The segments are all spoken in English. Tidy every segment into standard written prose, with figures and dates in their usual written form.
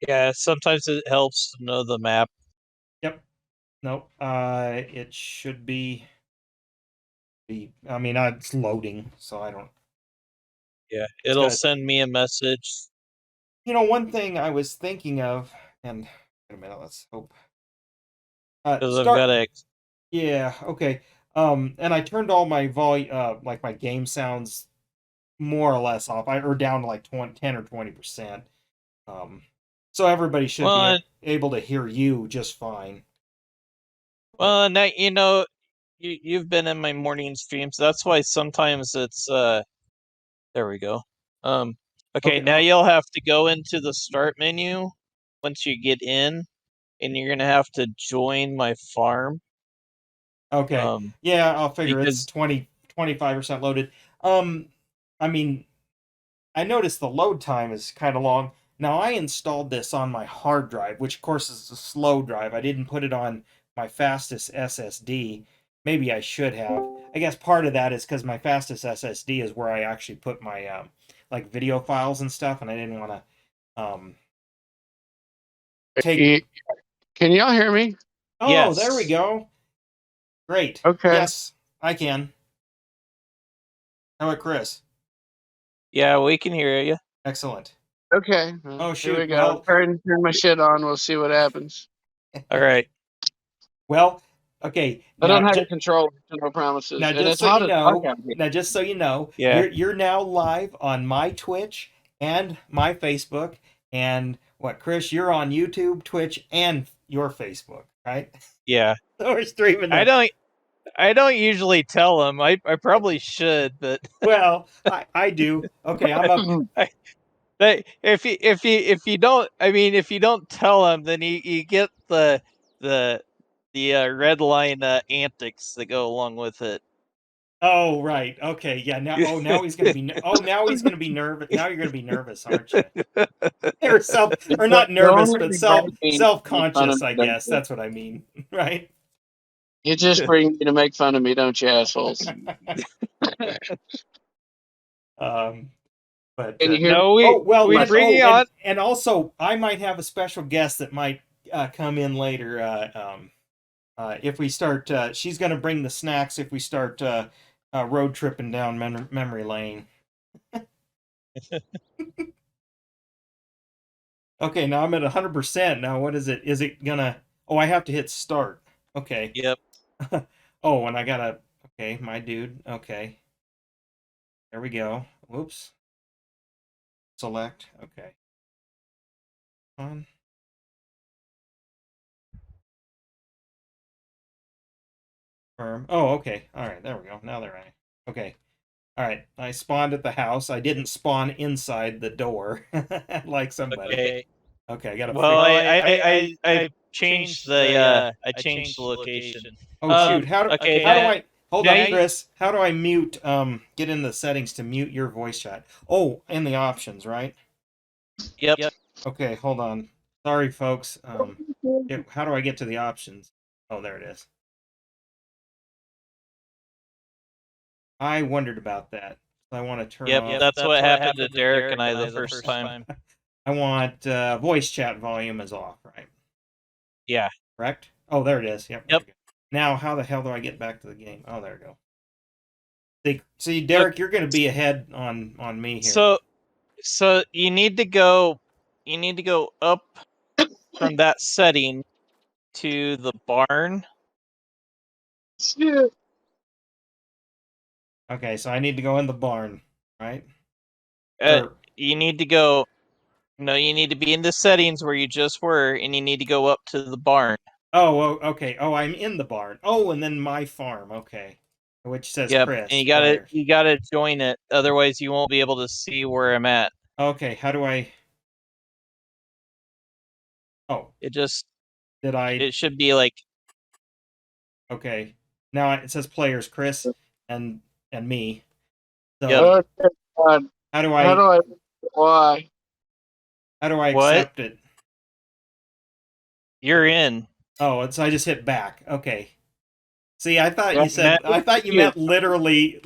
Yeah, sometimes it helps to know the map. Yep. Nope. It should be. I mean, it's loading, so I don't. Yeah, It's it'll gonna. send me a message One thing I was thinking of, and wait a minute. Let's hope. because I've Start. got a. Yeah. Okay. And I turned all my volume, like my game sounds, more or less off. Or down to like 10 or 20%. Um, so everybody should be Well, able to hear you just fine. But now you've been in my morning streams. That's why sometimes it's There we go. Um. Okay, okay. now you'll have to go into the start menu once you get in, and you're gonna have to join my farm. Okay. Um, Yeah, I'll figure it's because 25% loaded. Um, I mean, I noticed the load time is kind of long. Now, I installed this on my hard drive, which of course is a slow drive. I didn't put it on my fastest SSD. Maybe I should have. I guess part of that is because my fastest SSD is where I actually put my like video files and stuff, and I didn't want to take. Y- Can y'all hear me? Oh, there we yes, go. Great. Okay. Yes, I can. How about Chris? yeah, we can hear you. Excellent. Okay. Oh Here we shoot. go. Well, Turn my shit on. We'll see what happens. All right. well. Okay. I don't have a controller, so no promises. Now, And just it's so hot you as fuck know, out here. now just so you know, Yeah, you're now live on my Twitch and my Facebook, and what, Chris? You're on YouTube, Twitch, and your Facebook, right? yeah. So we're streaming I to. don't. I don't usually tell them. I probably should, but Well, I do. Okay, I'm up. I, if you don't, I mean, if you don't tell them, then you get the red line antics that go along with it. Oh, right. Okay, yeah. Now he's gonna be. Oh, now he's gonna be nervous. Now you're gonna be nervous, aren't you? Or or not The nervous, only but regret being to self make fun of conscious. me, I don't guess you? that's what I mean, right? You just bring me to make fun of me, don't you, assholes? um, But Can you hear me? No, oh well, we My and bring you on. also I might have a special guest that might come in later. If we start, she's going to bring the snacks if we start road tripping down memory lane. Okay, now I'm at 100%. Now what is it? Is it gonna? Oh, I have to hit start. Okay. Yep. Oh, and I gotta. Okay, my dude. Okay, there we go. Whoops. Select. Okay. On. Firm. Oh, okay. All right. There we go. Now they're right. Okay. All right. I spawned at the house. I didn't spawn inside the door like somebody. Okay. Okay. I gotta Well, fix. I changed I changed the location. Oh shoot. Okay. How do I? Hold Now on, you. Chris. How do I mute? Get in the settings to mute your voice chat. Oh, in the options, right? Yep. Okay. Hold on. Sorry, folks. How do I get to the options? Oh, there it is. I wondered about that. I want to turn Yep. off. That's what happened to Derek and I the first time. I want voice chat volume is off, right? Yeah. Correct? Oh, there it is. Yep. Yep. Now, how the hell do I get back to the game? Oh, there we go. See, Derek, you're going to be ahead on me here. So you need to go. You need to go up from that setting to the barn. Shit. Okay, so I need to go in the barn, right? You need to go. No, you need to be in the settings where you just were, and you need to go up to the barn. Oh, okay. Oh, I'm in the barn. Oh, and then my farm. Okay, which says Yep, and Chris you players. gotta join it. Otherwise, you won't be able to see where I'm at. Okay, how do I? Oh, It just did I? it should be like Okay, now it says players Chris and me. yep. So Okay, God. how do How I? do I? Why? How do I What? accept it? You're in. Oh, so I just hit back. Okay. See, I thought Yeah, you now said I thought you you. meant literally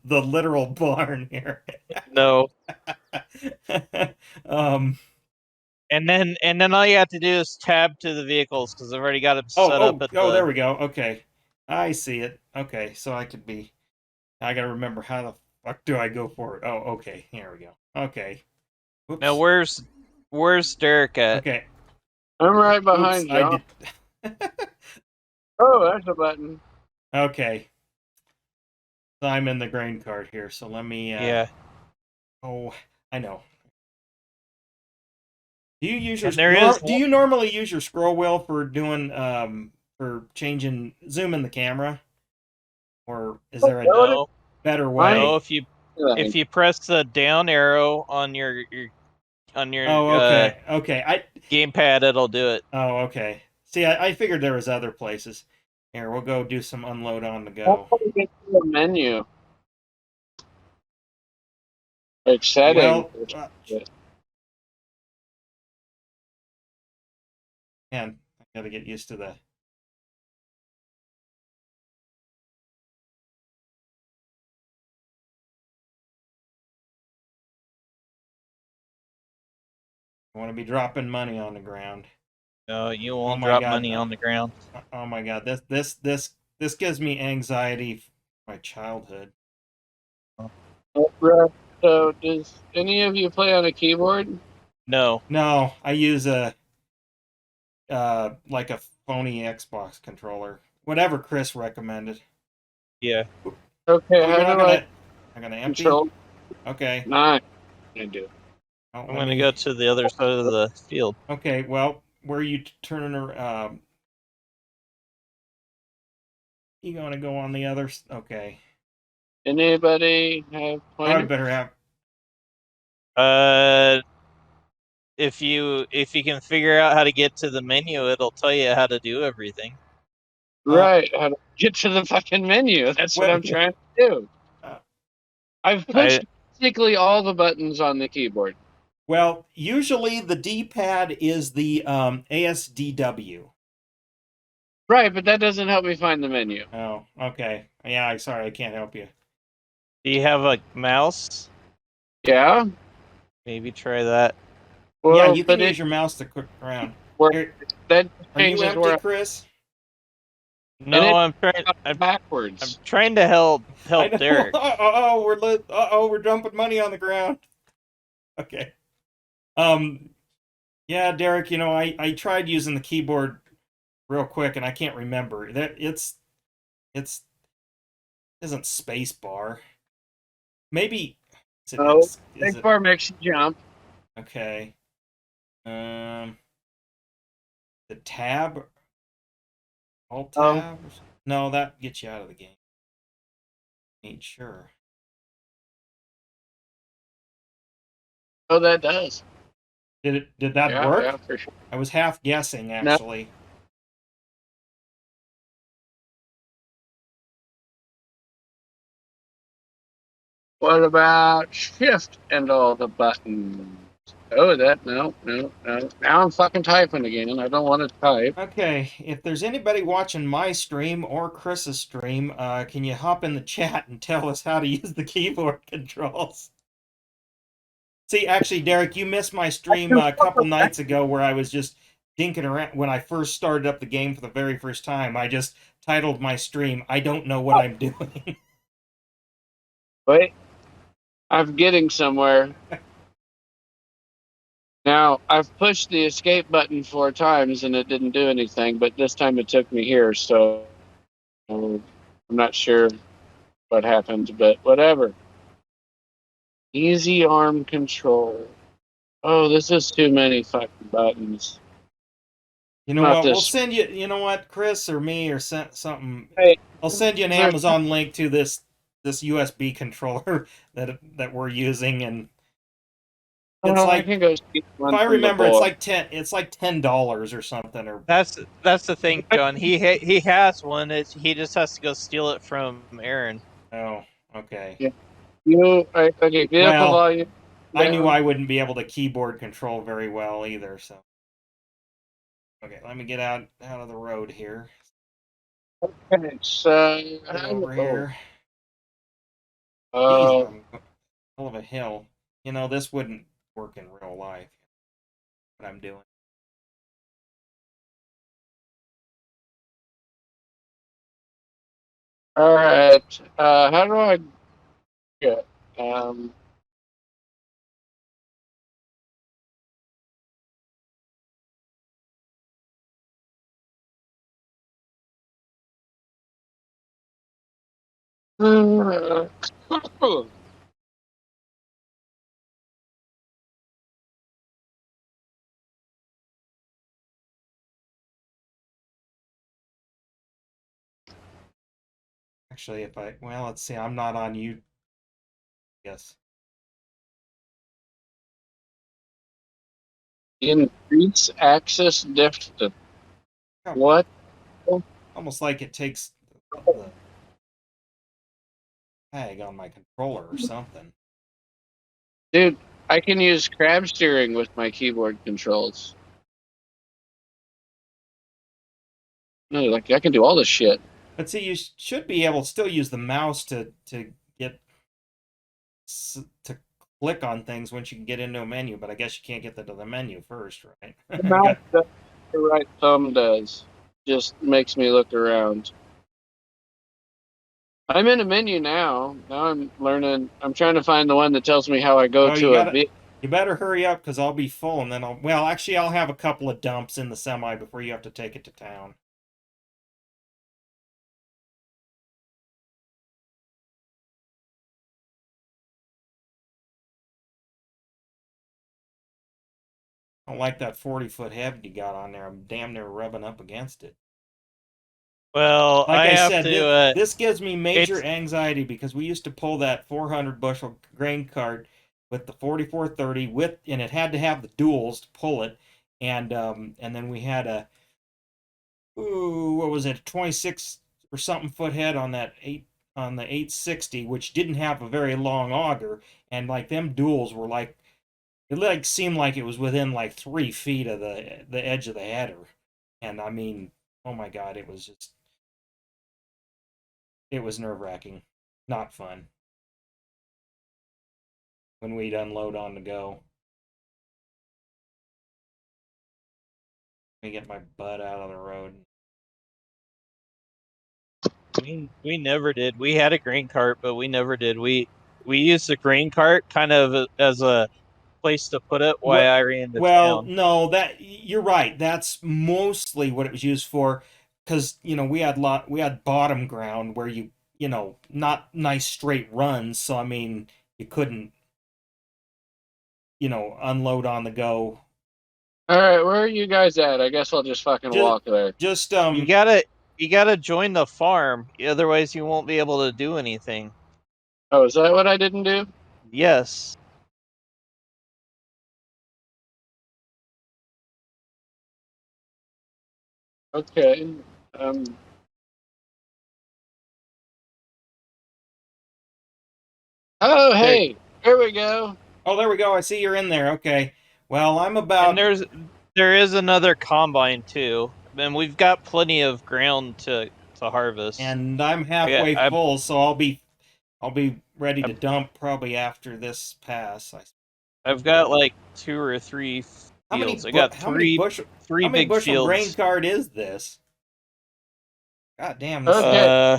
the literal barn here. No. um And then all you have to do is tab to the vehicles because I've already got it set up at the. There we go. Okay, I see it. Okay, so I could be. I gotta remember how the fuck do I go for it. Oh, okay, here we go. Okay. Oops. Now where's Derek at? Okay. I'm right behind Oops, you. I did. Oh, there's a button. Okay. So I'm in the grain cart here, so let me. Yeah. Oh, I know. Do you use your And there is do you normally use your scroll wheel for doing for changing zooming the camera, or is there a no. better way? No, if you press the down arrow on your Oh, okay, okay. gamepad, it'll do it. Oh, okay. See, I figured there was other places. Here, we'll go do some unload on the How go. do we get to the menu? Like settings. Well, man, I gotta get used to the. I want to be dropping money on the ground. No, you won't my drop God, money no. on the ground. Oh my God, this gives me anxiety from my childhood. Right. So, does any of you play on a keyboard? No. No, I use a like a phony Xbox controller. Whatever Chris recommended. Yeah. Okay, Oh, how you're not do gonna. I I'm gonna empty. control? Okay. Nine. I do. Oh, I'm gonna go to the other side of the field. Okay. Well, where are you turning? You gonna go on the other? Okay. Anybody have I pointer? better have. If you can figure out how to get to the menu, it'll tell you how to do everything. Right. How to get to the fucking menu? That's what I'm trying to do. I've pushed basically all the buttons on the keyboard. Well, usually the D-pad is the ASDW. Right, but that doesn't help me find the menu. Oh, okay. Yeah, sorry, I can't help you. Do you have a mouse? Yeah. Maybe try that. Well, Yeah, you can but use your mouse to click around. That Are you changes empty, where Chris? No, I'm backwards. trying to help Derek. We're dumping money on the ground. Okay. Yeah, Derek, I tried using the keyboard real quick and I can't remember. That it's isn't space bar. Maybe Space bar makes you jump. Okay. The tab, alt tab. No, that gets you out of the game. Ain't sure. Oh, that does. Did that work? Yeah, for sure. I was half guessing actually. No. What about shift and all the buttons? Oh, no. Now I'm fucking typing again. I don't want to type. Okay, if there's anybody watching my stream or Chris's stream, can you hop in the chat and tell us how to use the keyboard controls? See, actually, Derek, you missed my stream a couple nights ago where I was just dinking around when I first started up the game for the very first time. I just titled my stream, I don't know what I'm doing. Wait, I'm getting somewhere. Now, I've pushed the escape button 4 times and it didn't do anything, but this time it took me here, so I'm not sure what happened, but whatever. Easy arm control. Oh, this is too many fucking buttons. You know what? We'll send you. You know what, Chris or me or something. Hey, I'll send you an Amazon link to this USB controller that we're using, and it's like I can go see if I remember, it's like $10 or something. Or that's the thing, John. He has one. He just has to go steal it from Aaron. Oh, okay. Yeah. Okay, vehicle volume. I knew I wouldn't be able to keyboard control very well either, so. Okay, let me get out of the road here. Okay, so get over here. Oh. Hell of a hill. This wouldn't work in real life. what I'm doing. All right. How do I get? Actually, let's see, I'm not on you. Yes. Increase access distance. Oh, What? almost like it takes the tag on my controller or something. Dude, I can use crab steering with my keyboard controls. No, like I can do all this shit. But see, you should be able to still use the mouse to get to click on things once you can get into a menu. But I guess you can't get to the menu first, right? The mouse does what the right thumb does. Just makes me look around. I'm in a menu now. Now I'm learning. I'm trying to find the one that tells me how I go Well, to a vehicle. you better hurry up because I'll be full, and then actually, I'll have a couple of dumps in the semi before you have to take it to town. I don't like that 40-foot head you got on there. I'm damn near rubbing up against it. Well, Like I I have said, to. this gives me major It's anxiety because we used to pull that 400 bushel grain cart with the 4430 and it had to have the duals to pull it, and then we had a what was it, a 26 or something foot head on that 860, which didn't have a very long auger, and like them duals were like it like seemed like it was within like 3 feet of the edge of the header, and I mean, oh my god, it was nerve wracking, not fun when we'd unload on the go. Let me get my butt out of the road. we never did. We had a grain cart, but we never did. We used the grain cart kind of as a place to put it while What? I ran to Well, town. no, that you're right. That's mostly what it was used for, because we had bottom ground where not nice straight runs. So I mean, you couldn't unload on the go. All right, where are you guys at? I guess I'll just fucking Just walk there. just You gotta join the farm, otherwise you won't be able to do anything. Oh, is that what I didn't do? Yes. Okay. Um. Oh, There hey, here we go. Oh, there we go. I see you're in there. Okay. Well, I'm and about there is another combine too. And we've got plenty of ground to harvest. and I'm I, halfway I full, so I'll be ready to I've, dump probably after this pass. I've got like 2 or 3 How many fields. I got how many bushel three big grain fields. cart is this? God damn, this thing. Okay, Uh,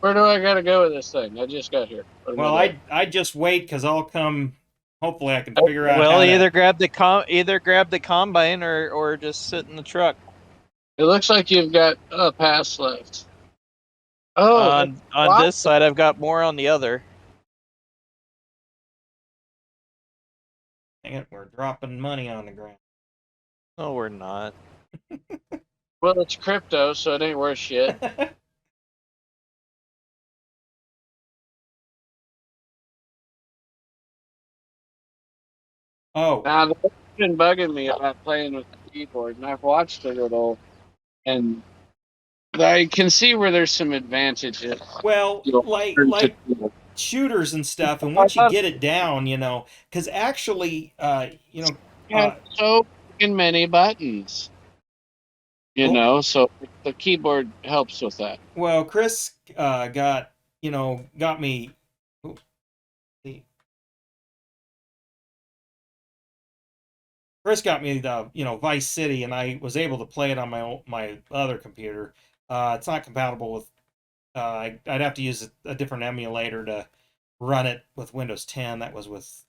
where do I gotta go with this thing? I just got here. What am Well, I doing? I just wait because I'll come. Hopefully, I can figure out well, how to. either grab the combine or just sit in the truck. It looks like you've got a pass left. Oh, that's On why. this side, I've got more on the other. Dang it, we're dropping money on the ground. No, we're not. Well, it's crypto, so it ain't worth shit. Oh, Now, that's been bugging me about playing with the keyboard, and I've watched a little, and I can see where there's some advantages. well, You know, like shooters and stuff, and I once you thought get it down, because actually, it had so fucking many buttons, well, so the keyboard helps with that. Chris got me. Oh, see. Chris got me the Vice City, and I was able to play it on my other computer. It's not compatible with. I'd have to use a different emulator to run it with Windows 10. That was with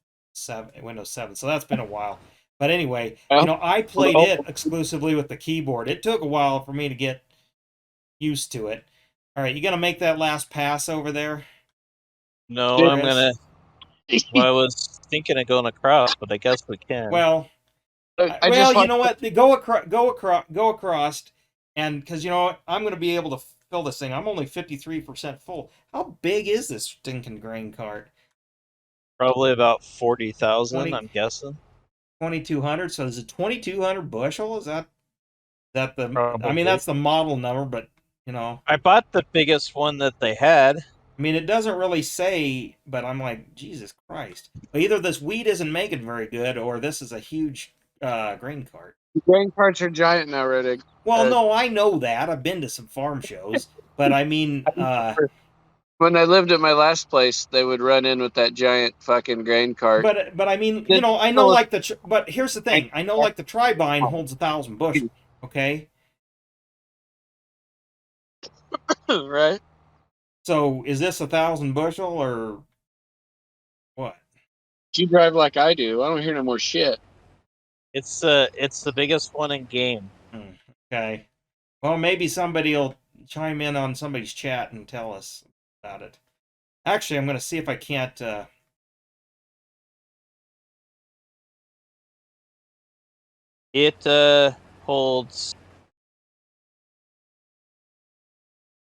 Windows 7. So that's been a while. But anyway, Well, I played it exclusively with the keyboard. It took a while for me to get used to it. All right, you gonna make that last pass over there, No, I'm Chris? gonna. Well, I was thinking of going across, but I guess we can. Well, I just you want. know what? Go across, and because I'm gonna be able to fill this thing. I'm only 53% full. How big is this stinking grain cart? Probably about 40,000, 20, I'm guessing. 2,200. So is it 2,200 bushel? Is that the? I mean, Probably. that's the model number, but I bought the biggest one that they had. I mean, it doesn't really say, but I'm like, Jesus Christ. Either this wheat isn't making very good, or this is a huge grain cart. Grain carts are giant now, Riddick. Well, no, I know that. I've been to some farm shows, but I mean, When I lived at my last place, they would run in with that giant fucking grain cart. but I mean, Did I know like but here's the thing. I know like the tri-vine holds 1,000 bushel. Okay, right? so is this 1,000 bushel or what? You drive like I do. I don't hear no more shit. It's the biggest one in game. Okay. Well, maybe somebody will chime in on somebody's chat and tell us about it. Actually, I'm going to see if I can't. It holds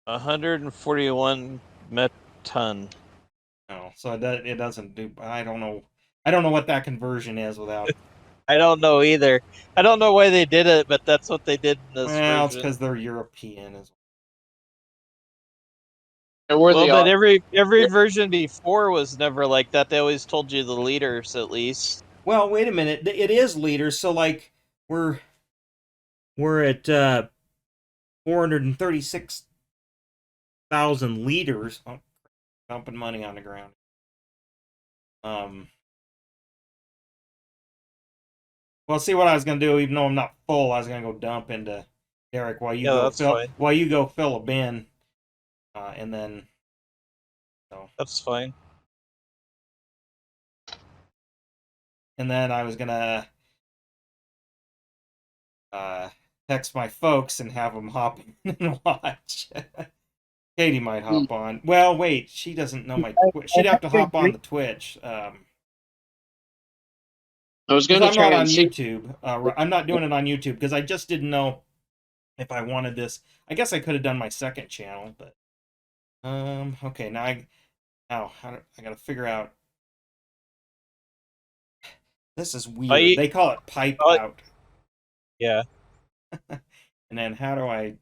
141 ton. No, so it doesn't do. I don't know. I don't know what that conversion is without. I don't know either. I don't know why they did it, but that's what they did in this Well, it's version. because they're European as They're Well, worthy. but every version before was never like that. They always told you the liters at least. well. Wait a minute. It is liters, so like we're at 436,000 liters. Oh, dumping money on the ground. Well, see what I was gonna do. Even though I'm not full, I was gonna go dump into Derek while you Yeah, go that's fill fine. a bin, and then so That's fine. and then I was gonna text my folks and have them hop in and watch. Katie might hop on. Well, wait, she doesn't know my Twitch. She'd have to hop on the Twitch. I was Because going to I'm not try on and see. YouTube. I'm not doing it on YouTube because I just didn't know if I wanted this. I guess I could have done my second channel, but okay. Now I gotta figure out. This is weird. They call it pipe out. Yeah. And then how do I?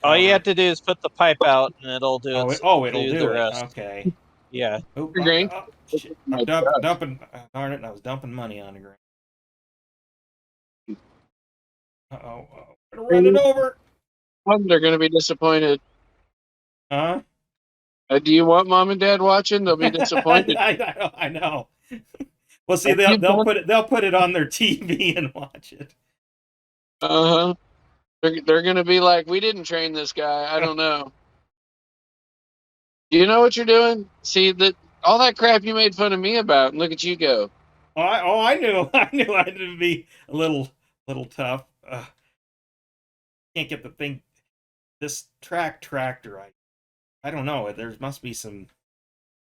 All you have to do is put the pipe out, and it'll do it. It'll do the it. rest. Okay. Yeah. Oop, Green. shit. I'm dumping. Darn it! I was dumping money on the ground. Uh-oh. I'm gonna run it over. They're going to be disappointed. Huh? Do you want mom and dad watching? They'll be disappointed. I know. Well, see, they'll put it on their TV and watch it. Uh huh. They're going to be like, we didn't train this guy. I don't know. Do you know what you're doing? See that all that crap you made fun of me about, and look at you go. I knew. I knew I had to be a little tough. Can't get the thing. This tractor. I don't know. There must be some.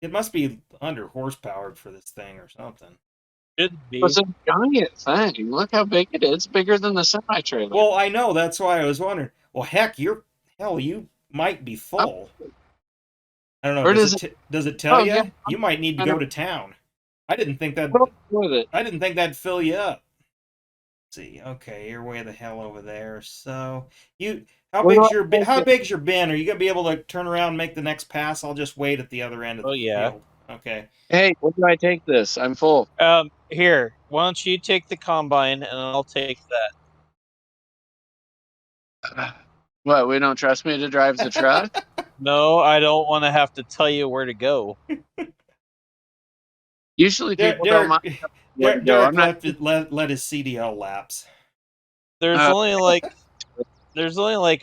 It must be under horsepowered for this thing or something. Should be. It's a giant thing. Look how big it is. It's bigger than the semi trailer. Well, I know. That's why I was wondering. Well, heck, you might be full. I don't know. Or does it tell you? Yeah. You might need to go to town. I didn't think that. With it. I didn't think that'd fill you up. Let's see, okay, you're way the hell over there. So how big's your bin? Are you gonna be able to turn around and make the next pass? I'll just wait at the other end of the field. Okay. Hey, where do I take this? I'm full. Here, why don't you take the combine and I'll take that. What? We don't trust me to drive the truck? No, I don't want to have to tell you where to go. Usually people don't mind where to go. Derek I'm not. let his CDL lapse. There's Uh, only like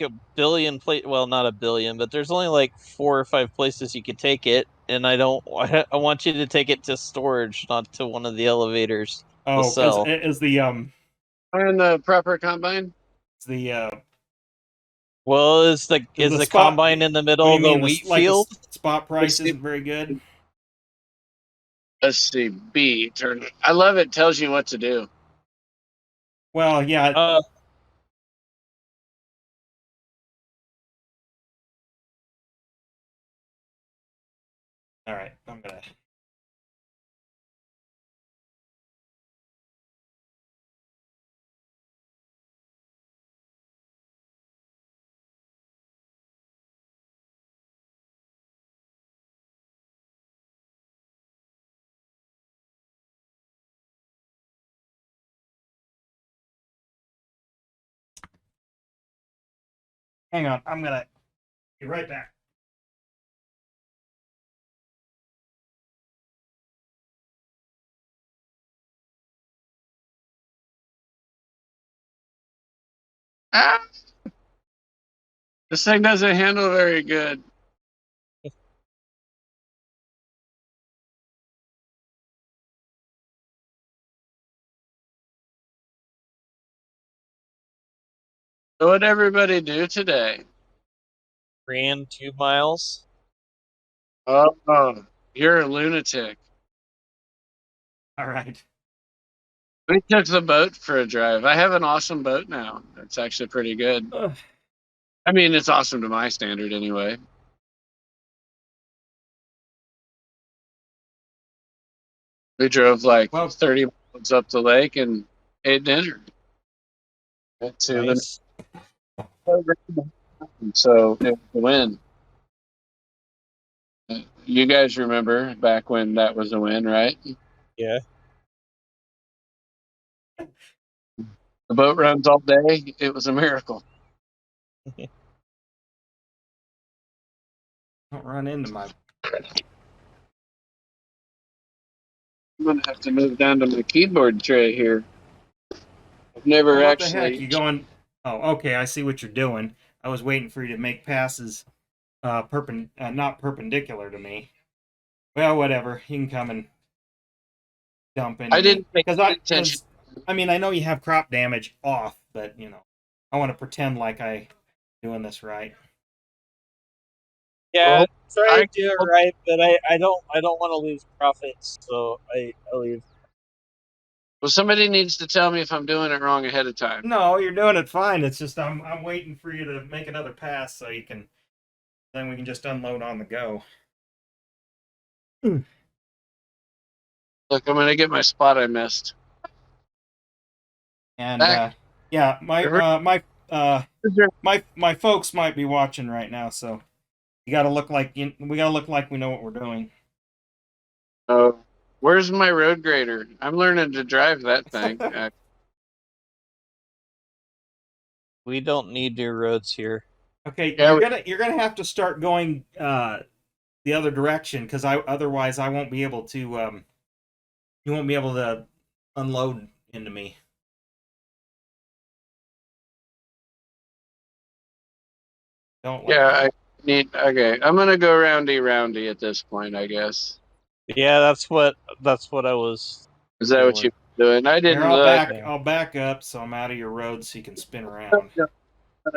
a billion well, not a billion, but there's only like 4 or 5 places you could take it, and I don't I want you to take it to storage, not to one of the elevators to Oh, because sell. is and the proper combine. the Well, is is the the spot? combine in the What do middle you of the mean? wheat Like the field? spot Let's price see. isn't very good. Let's see. B turn. I love it. Tells you what to do. Well, yeah. Uh, All right, I'm gonna. Hang on, I'm gonna be right back. Ah, this thing doesn't handle very good. So what everybody do today? ran 2 miles. Oh, you're a lunatic. All right. We took the boat for a drive. I have an awesome boat now. It's actually pretty good. Ugh. I mean, it's awesome to my standard anyway. We drove like Well, 30 miles up the lake and ate dinner. Went to the Nice. so it was a win. You guys remember back when that was a win, right? Yeah. The boat runs all day. It was a miracle. don't run into my. I'm gonna have to move down to my keyboard tray here. I've Well, never what the heck? actually. You going? Oh, okay. I see what you're doing. I was waiting for you to make passes, not perpendicular to me. Well, whatever. You can come and dump into I me didn't pay attention. because I mean I know you have crop damage off, but I want to pretend like I doing this right. Yeah, Well, try I to do it right, but I don't want to lose profits, so I leave. well, somebody needs to tell me if I'm doing it wrong ahead of time. No, you're doing it fine. It's just I'm waiting for you to make another pass so you can then we can just unload on the go. Look, I'm gonna get my spot I missed. And Back. yeah, River- my folks might be watching right now, so you got to look like we got to look like we know what we're doing. Oh, where's my road grader? I'm learning to drive that thing. We don't need new roads here. Okay, Yeah, you're gonna have to start going the other direction because otherwise I won't be able to you won't be able to unload into me. Don't let yeah. go. I need. Okay, I'm gonna go roundy at this point. I guess. Yeah, that's what I was Is that what doing. you're doing? I Here, didn't look. Yeah. I'll back up so I'm out of your road so you can spin around.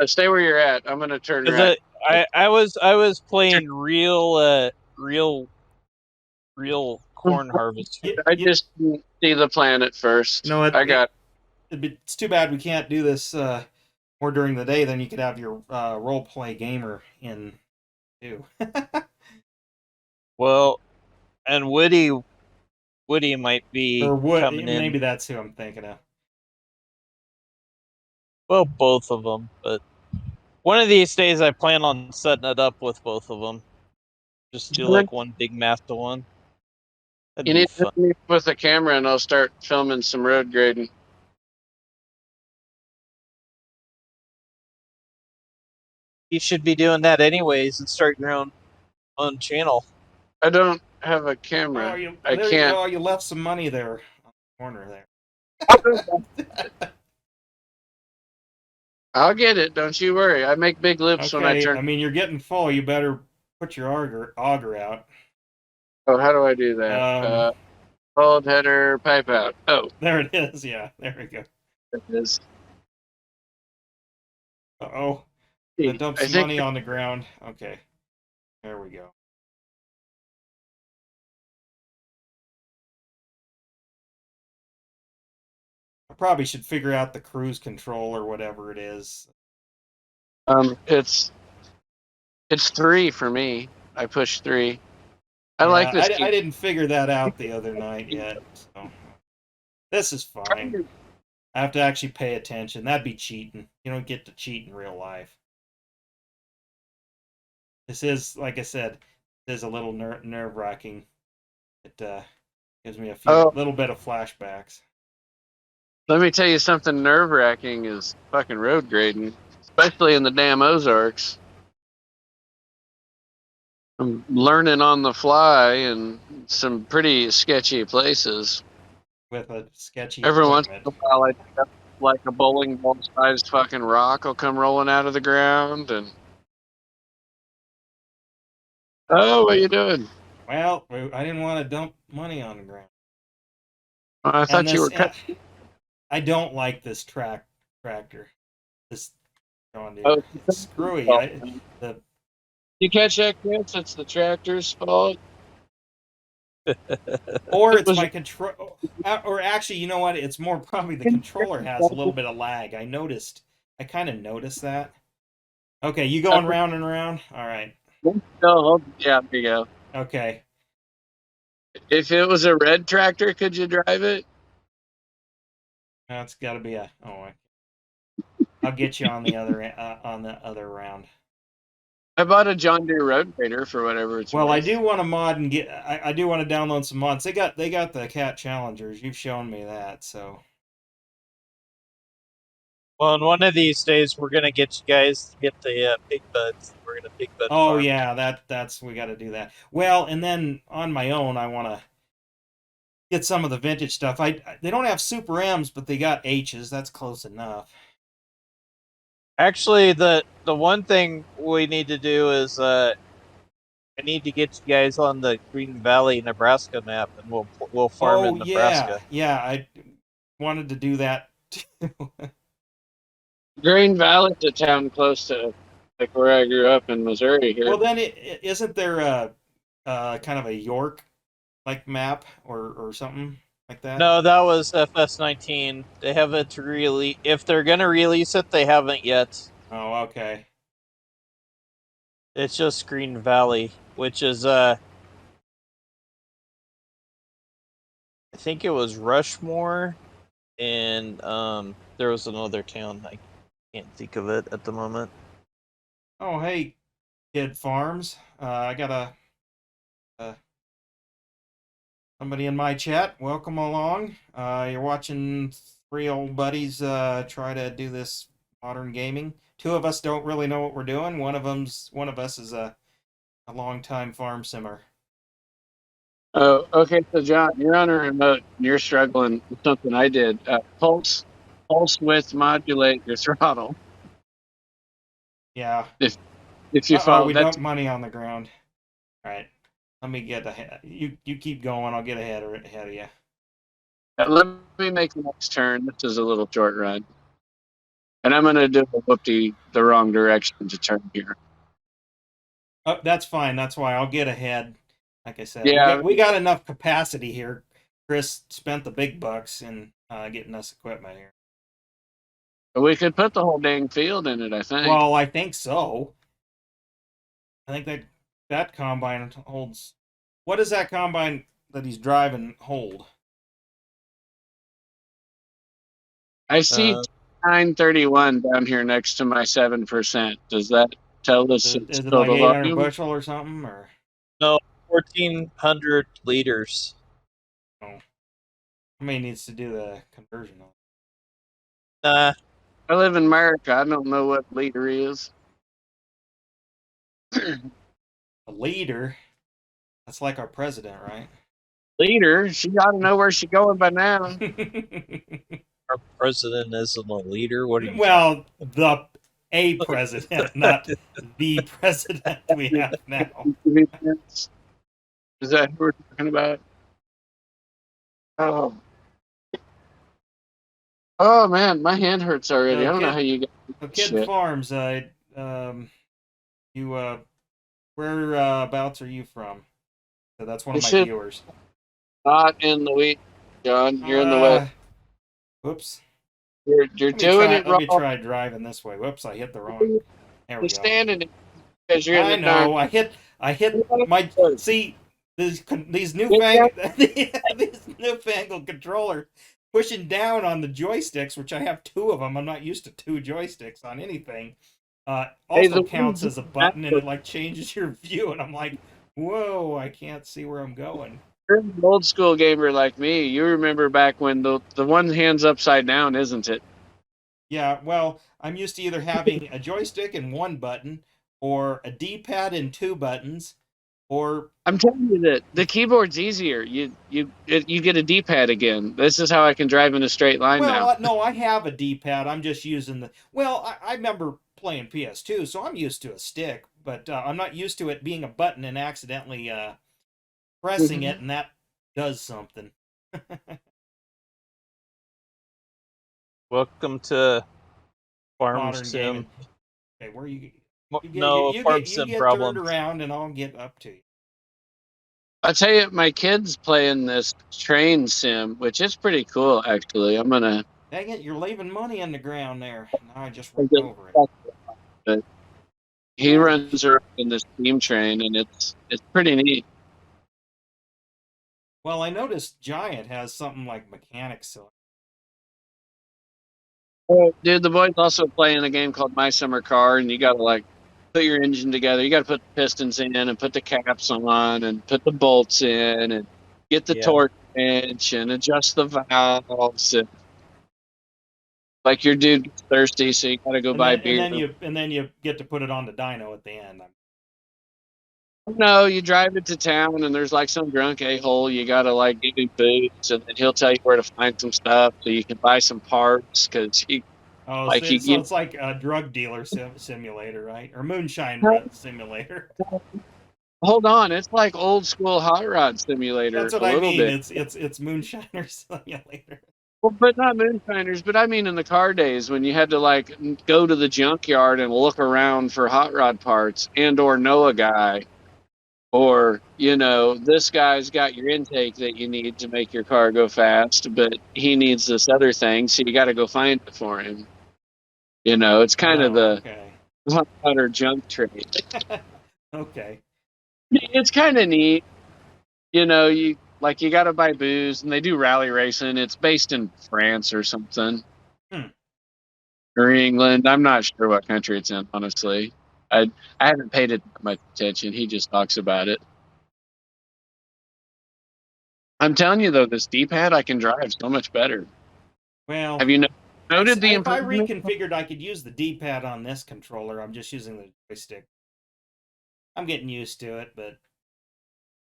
Stay where you're at. I'm gonna turn Is right. it? I was playing real corn harvester. I just didn't see the plan at You first. know what? I got. It's too bad we can't do this more during the day. Then you could have your role play gamer in too. Well, and Woody might be Or what? coming in. Maybe that's who I'm thinking of. Well, both of them, but one of these days I plan on setting it up with both of them. Just do like one big master one. You That'd be need to fun. hit me with a camera, and I'll start filming some road grading. You should be doing that anyways and start your own channel. I don't. have a Oh, camera. you I there you can't. go. You left some money there on the corner there. I'll get it. Don't you worry. I make big lips when I Okay, turn. I mean you're getting full. You better put your auger out. Oh, how do I do that? Um, Hold header, pipe out. Oh, there it is. Yeah, there we go. there it is. Uh-oh, gonna dump I some think money on the ground. Okay, there we go. I probably should figure out the cruise control or whatever it is. it's 3 for me. I push 3. I like Yeah, this I key. didn't figure that out the other night yet. So this is fine. I have to actually pay attention. That'd be cheating. You don't get to cheat in real life. This is, like I said, this is a little nerve-wracking. It gives me a Oh, little bit of flashbacks. let me tell you something nerve-wracking is fucking road grading, especially in the damn Ozarks. I'm learning on the fly in some pretty sketchy places. With a sketchy Every once equipment. in a while, I pick up like a bowling ball-sized fucking rock will come rolling out of the ground, and oh, what are you doing? Well, I didn't want to dump money on the ground. I And thought you this, were cut. I don't like this tractor. This John Oh, Deere. It's screwy. The you catch that, Chris? It's the tractor's fault. Or It it's was. my control. Or actually, you know what? It's more probably the controller has a little bit of lag. I kind of noticed that. Okay, you going round and round? All right. Yeah, there you go. Okay. If it was a red tractor, could you drive it? That's got to be a. Oh, I'll get you on the other round. I bought a John Deere road grader for whatever it's Well, I worth. do want to mod and get. I do want to download some mods. They got the cat challengers. You've shown me that. So Well, in one of these days, we're gonna get you guys to get the pig buds. We're gonna pig bud oh farm. yeah, that's we got to do that. Well, and then on my own, I want to get some of the vintage stuff. They don't have Super M's, but they got H's. That's close enough. Actually, the one thing we need to do is I need to get you guys on the Green Valley, Nebraska map, and we'll farm Oh in yeah, Nebraska. yeah. I wanted to do that too. Green Valley's a town close to like where I grew up in Missouri here. Well, then isn't there a kind of a York like map or something like that? No, that was FS19. They haven't really. If they're gonna release it, they haven't yet. Oh, okay. It's just Green Valley, which is I think it was Rushmore, and there was another town. I can't think of it at the moment. Oh, hey, Kid Farms. I got somebody in my chat. Welcome along. You're watching three old buddies try to do this modern gaming. Two of us don't really know what we're doing. One of us is a long-time farm simmer. Oh, okay. So John, you're on a remote. And you're struggling with something I did. Pulse width modulate your throttle. Yeah. If you Uh-oh, follow we that. dumped money on the ground. All right. Let me get ahead. You keep going. I'll get ahead of you. Let me make the next turn. This is a little short run, and I'm gonna do a whoopty the wrong direction to turn here. Oh, that's fine. That's why I'll get ahead. Like I said, Yeah, we got enough capacity here. Chris spent the big bucks in getting us equipment here. we could put the whole dang field in it. I think. Well, I think so. I think that combine holds. What does that combine that he's driving hold? I see Uh, 931 down here next to my 7%. Does that tell us its Is it like total 800 volume? bushel or something? Or no, 1,400 liters. oh, I mean, needs to do the conversion. Nah, I live in America. I don't know what liter is. A liter. That's like our president, right? Leader, she ought to know where she's going by now. Our president isn't a leader. What are you talking Well, the a president, not the president we have now. Is that who we're talking about? Oh, oh man, my hand hurts already. So, I don't know how you get this Kid shit. Farms, you, whereabouts are you from? So that's one of This my shit viewers. not in the wheat, John. You're in the way. Uh, whoops. You're Let me doing try. it Let me wrong. try driving this way. Whoops, I hit the wrong. There we You're go. standing it because you're in I the darn. know. I hit my. See these Yeah, newfangled these newfangled controllers pushing down on the joysticks, which I have two of them. I'm not used to two joysticks on anything. hey, Also the counts ones as a button, and it like changes your view, and I'm like, whoa, I can't see where I'm going. you're an old school gamer like me. You remember back when the one hand's upside down, isn't it? Yeah, well, I'm used to either having a joystick and one button, or a D-pad and two buttons, or I'm telling you that the keyboard's easier. You get a D-pad again. This is how I can drive in a straight line well, now. no, I have a D-pad. I'm just using the. Well, I remember playing PS2, so I'm used to a stick, but I'm not used to it being a button and accidentally pressing it, Mhm. and that does something. Welcome to Farm Modern Sim. gaming. Okay, where No, Farm you Sim get turned problems. around, and I'll get up to you. I tell you, my kid's playing this train sim, which is pretty cool actually. I'm gonna. Dang it, you're leaving money on the ground there. Now I just ran I'm gonna over it. but he Yeah. runs around in this steam train, and it's pretty neat. Well, I noticed Giant has something like mechanics. So Oh, dude, the boy's also playing a game called My Summer Car, and you gotta like put your engine together. You gotta put the pistons in and put the caps on and put the bolts in and get the Yeah. torque wrench and adjust the valves. And, like your dude gets thirsty, so you gotta go buy beer. and then you get to put it on the dyno at the end. No, you drive it to town, and there's like some drunk a-hole. You gotta like give him boots, and then he'll tell you where to find some stuff so you can buy some parts because he Oh, like so it's like a drug dealer simulator, right? Or moonshine simulator. hold on, it's like old school hot rod That's simulator what a I little mean. bit. It's moonshiner simulator. Well, but not moonshiners, but I mean in the car days when you had to like go to the junkyard and look around for hot rod parts and or know a guy or this guy's got your intake that you need to make your car go fast, but he needs this other thing, so you got to go find it for him. It's kind of Oh, the okay. hot rod junk trade. Okay. It's kind of neat. You got to buy booze, and they do rally racing. It's based in France or something. Hmm. Or England. I'm not sure what country it's in, honestly. I haven't paid it much attention. He just talks about it. I'm telling you though, this D-pad I can drive so much better. Well, Have you noted the if I improvement? reconfigured, I could use the D-pad on this controller. I'm just using the joystick. I'm getting used to it, but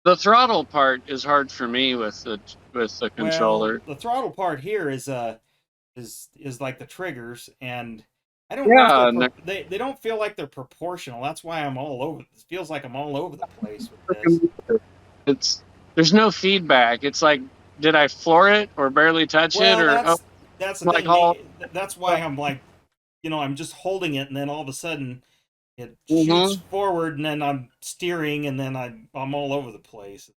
The throttle part is hard for me with the well, controller. the throttle part here is like the triggers, and I don't know if Yeah, they don't feel like they're proportional. That's why I'm all over. It feels like I'm all over the place with this. it's there's no feedback. It's like, did I floor it or barely touch it Well, or that's the like thing. all? That's why I'm like, I'm just holding it, and then all of a sudden it shoots Hmm. forward, and then I'm steering, and then I'm all over the place.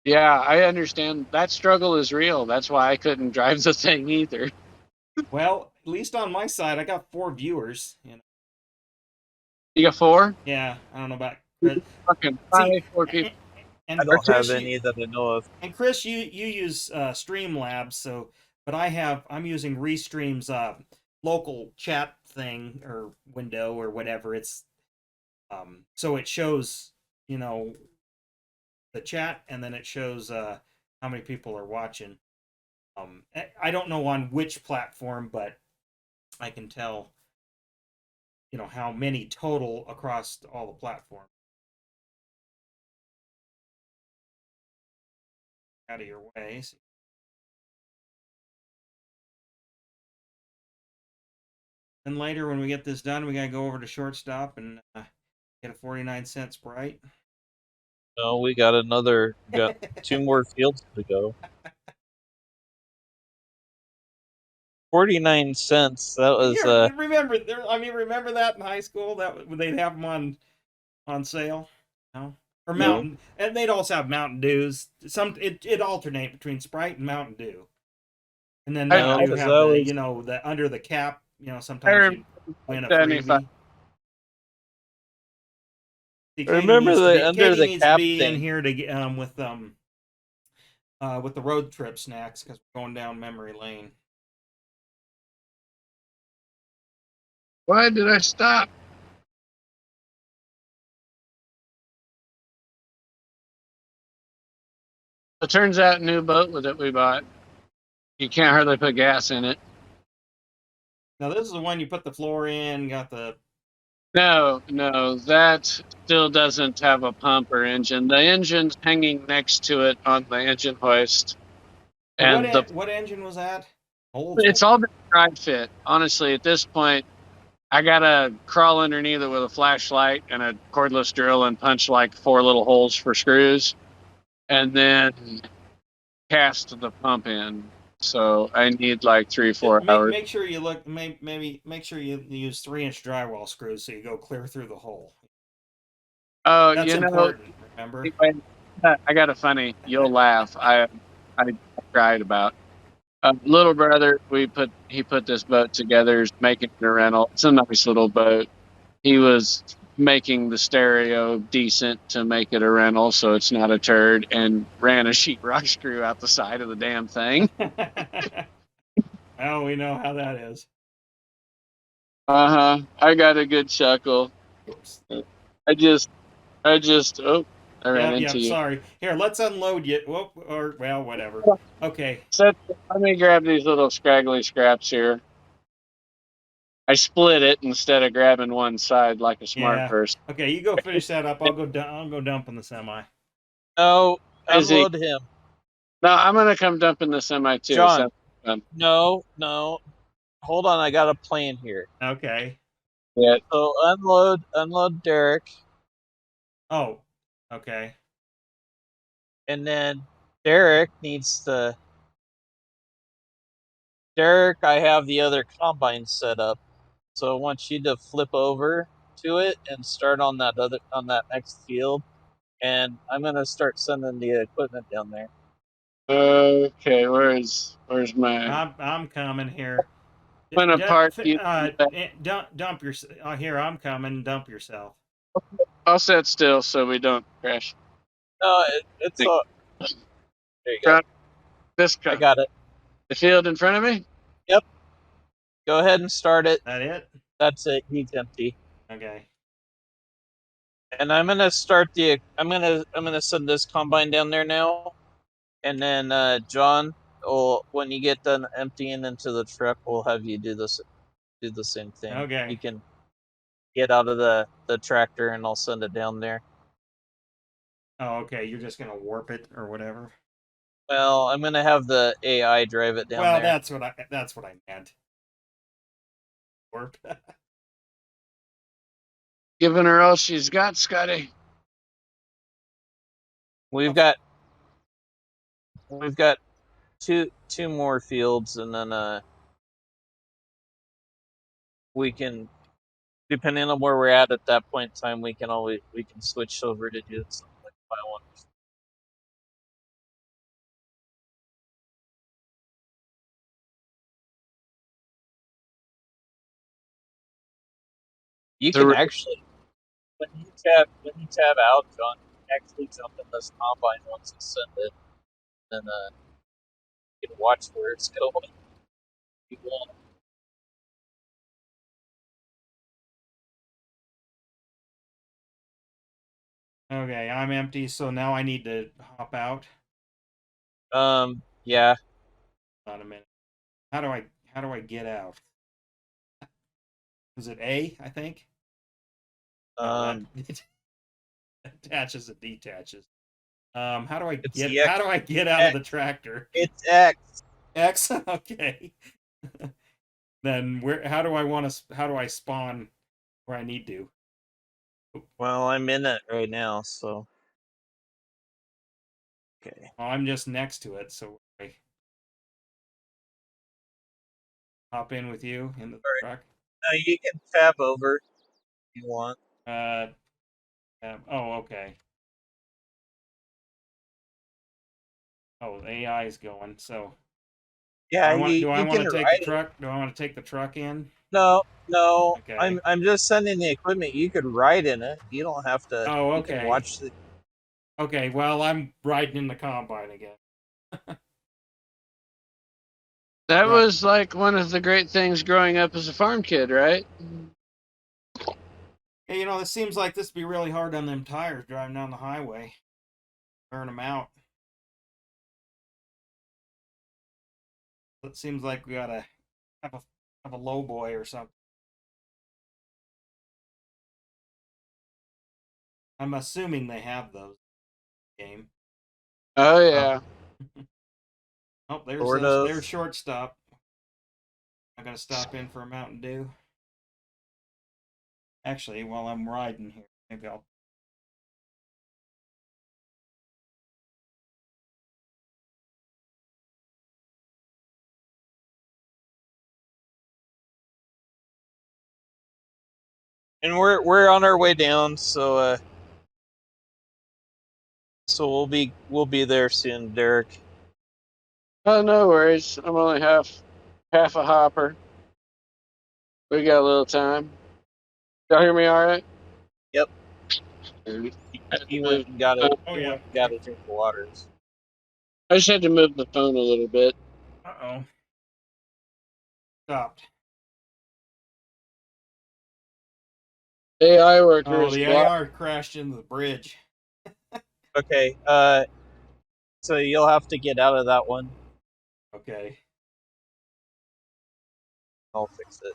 Yeah, I understand that struggle is real. That's why I couldn't drive the thing either. Well, at least on my side, I got 4 viewers. You got four? Yeah, I don't know about Chris. Fucking See, five, four people. I and don't have Chris, any that I know of. you use Streamlabs, but I'm using Restream's local chat thing or window or whatever. It's so it shows the chat, and then it shows how many people are watching. I don't know on which platform, but I can tell how many total across all the platforms. out of your way. Then later, when we get this done, we gotta go over to shortstop and get a 49-cent Sprite. No, we got 2 more fields to go. 49 cents. That was Remember, remember that in high school that they'd have them on sale, no? Or no. Mountain, and they'd also have Mountain Dews. It alternate between Sprite and Mountain Dew, and then Mountain No, Dew because have that the was the under the cap. I Sometimes remember you win a 75. freebie. See, I remember the under Katie the needs to cap be in thing. here to get with the road trip snacks because we're going down memory lane. Why did I stop? It turns out new boat that we bought, you can't hardly put gas in it. Now this is the one you put the floor in, got the. No, that still doesn't have a pump or engine. The engine's hanging next to it on the engine hoist, and What engine was that? it's all been dry fit. Honestly, at this point, I gotta crawl underneath it with a flashlight and a cordless drill and punch like 4 little holes for screws, and then cast the pump in. So I need like 3-4 hours. Make sure you look. Maybe make sure you use 3-inch drywall screws so you go clear through the hole. Oh, That's important. Remember. anyway, I got a funny. You'll laugh. I cried about. Little brother, he put this boat together, is making it a rental. It's a nice little boat. He was making the stereo decent to make it a rental, so it's not a turd, and ran a sheetrock screw out the side of the damn thing. Oh, we know how that is. I got a good chuckle. Oops. I just oh, I ran into you. Sorry. Here, let's unload you. Whoop, or well, whatever. Okay. So let me grab these little scraggly scraps here. I split it instead of grabbing one side like a smart person. Okay, you go finish that up. I'll go dump in the semi. No, Busy. unload him. No, I'm gonna come dump in the semi too. John. No. Hold on, I got a plan here. Okay. Yeah. So unload Derek. Oh, okay. And then Derek, I have the other combine set up. So I want you to flip over to it and start on that next field. And I'm gonna start sending the equipment down there. Okay, where's my? I'm coming here. I'm gonna park you. Dump your. Here, I'm coming. Dump yourself. I'll sit still so we don't crash. No, it's all. There you go. This I got it. The field in front of me. Yep. Go ahead and start it. That it? That's it. He's empty. Okay. And I'm gonna send this combine down there now, and then John, when you get done emptying into the truck, we'll have you do the same thing. Okay. You can get out of the tractor, and I'll send it down there. Oh, okay. You're just gonna warp it or whatever. Well, I'm gonna have the AI drive it down there. Well, that's what I meant. Warp. Giving her all she's got, Scotty. We've got two more fields, and then we can, depending on where we're at that point in time, we can switch over to do something like one. You can actually, when you tab out, John, you can actually jump in this combine once it's sent it, and you can watch where it's going. You want. Okay, I'm empty, so now I need to hop out. Yeah. Not a minute. How do I get out? Is it A, I think? That attaches and detaches. How do I It's get the X. how do I get out of the tractor? It's X. X. Okay. Then how do I spawn where I need to? Well, I'm in it right now, so okay. Oh, I'm just next to it, so I hop in with you in the All right. truck. You can tab over if you want. Uh, oh, okay. Oh, the AI is going. So Yeah, do I you want can to take the ride it. truck? Do I want to take the truck in? No, no. Okay. I'm just sending the equipment. You could ride in it. You don't have to. Oh, You can okay. watch the. Okay. Well, I'm riding in the combine again. That Right. was like one of the great things growing up as a farm kid, right? Hey, this seems like this would be really hard on them tires driving down the highway. Burn them out. It seems like we gotta have a low boy or something. I'm assuming they have those game. Oh yeah. Oh, Sort of. there's shortstop. I gotta stop in for a Mountain Dew. Actually, while I'm riding here, maybe I'll. And we're on our way down, so we'll be there soon, Derek. Oh, no worries. I'm only half a hopper. We got a little time. Y'all hear me all right? Yep. I He went and got it. Oh He yeah. went and got a drink of waters. just had to move the phone a little bit. Uh-oh. Stopped. AI Oh, workers the block. AR crashed into the bridge. Okay. So you'll have to get out of that one. Okay. I'll fix it.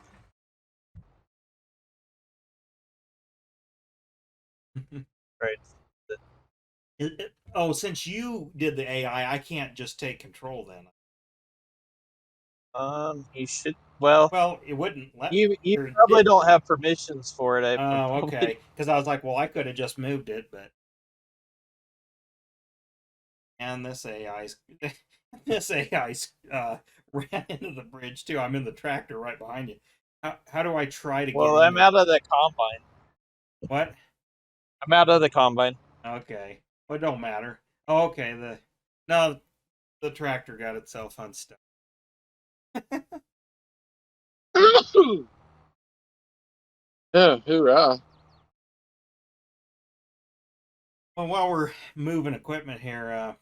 Right. Oh, since you did the AI, I can't just take control then. You should. Well, Well, it wouldn't let. you Or probably did. don't have permissions for it. I'm Oh, probably. okay. Because I was like, well, I could have just moved it, but and this AI's this AI's ran into the bridge too. I'm in the tractor right behind you. How do I try to get Well, in I'm the out of the combine. what? I'm out of the combine. Okay. Well, it don't matter. Oh, okay. No, the tractor got itself unstuck. Oh, hoorah. Well, while we're moving equipment here,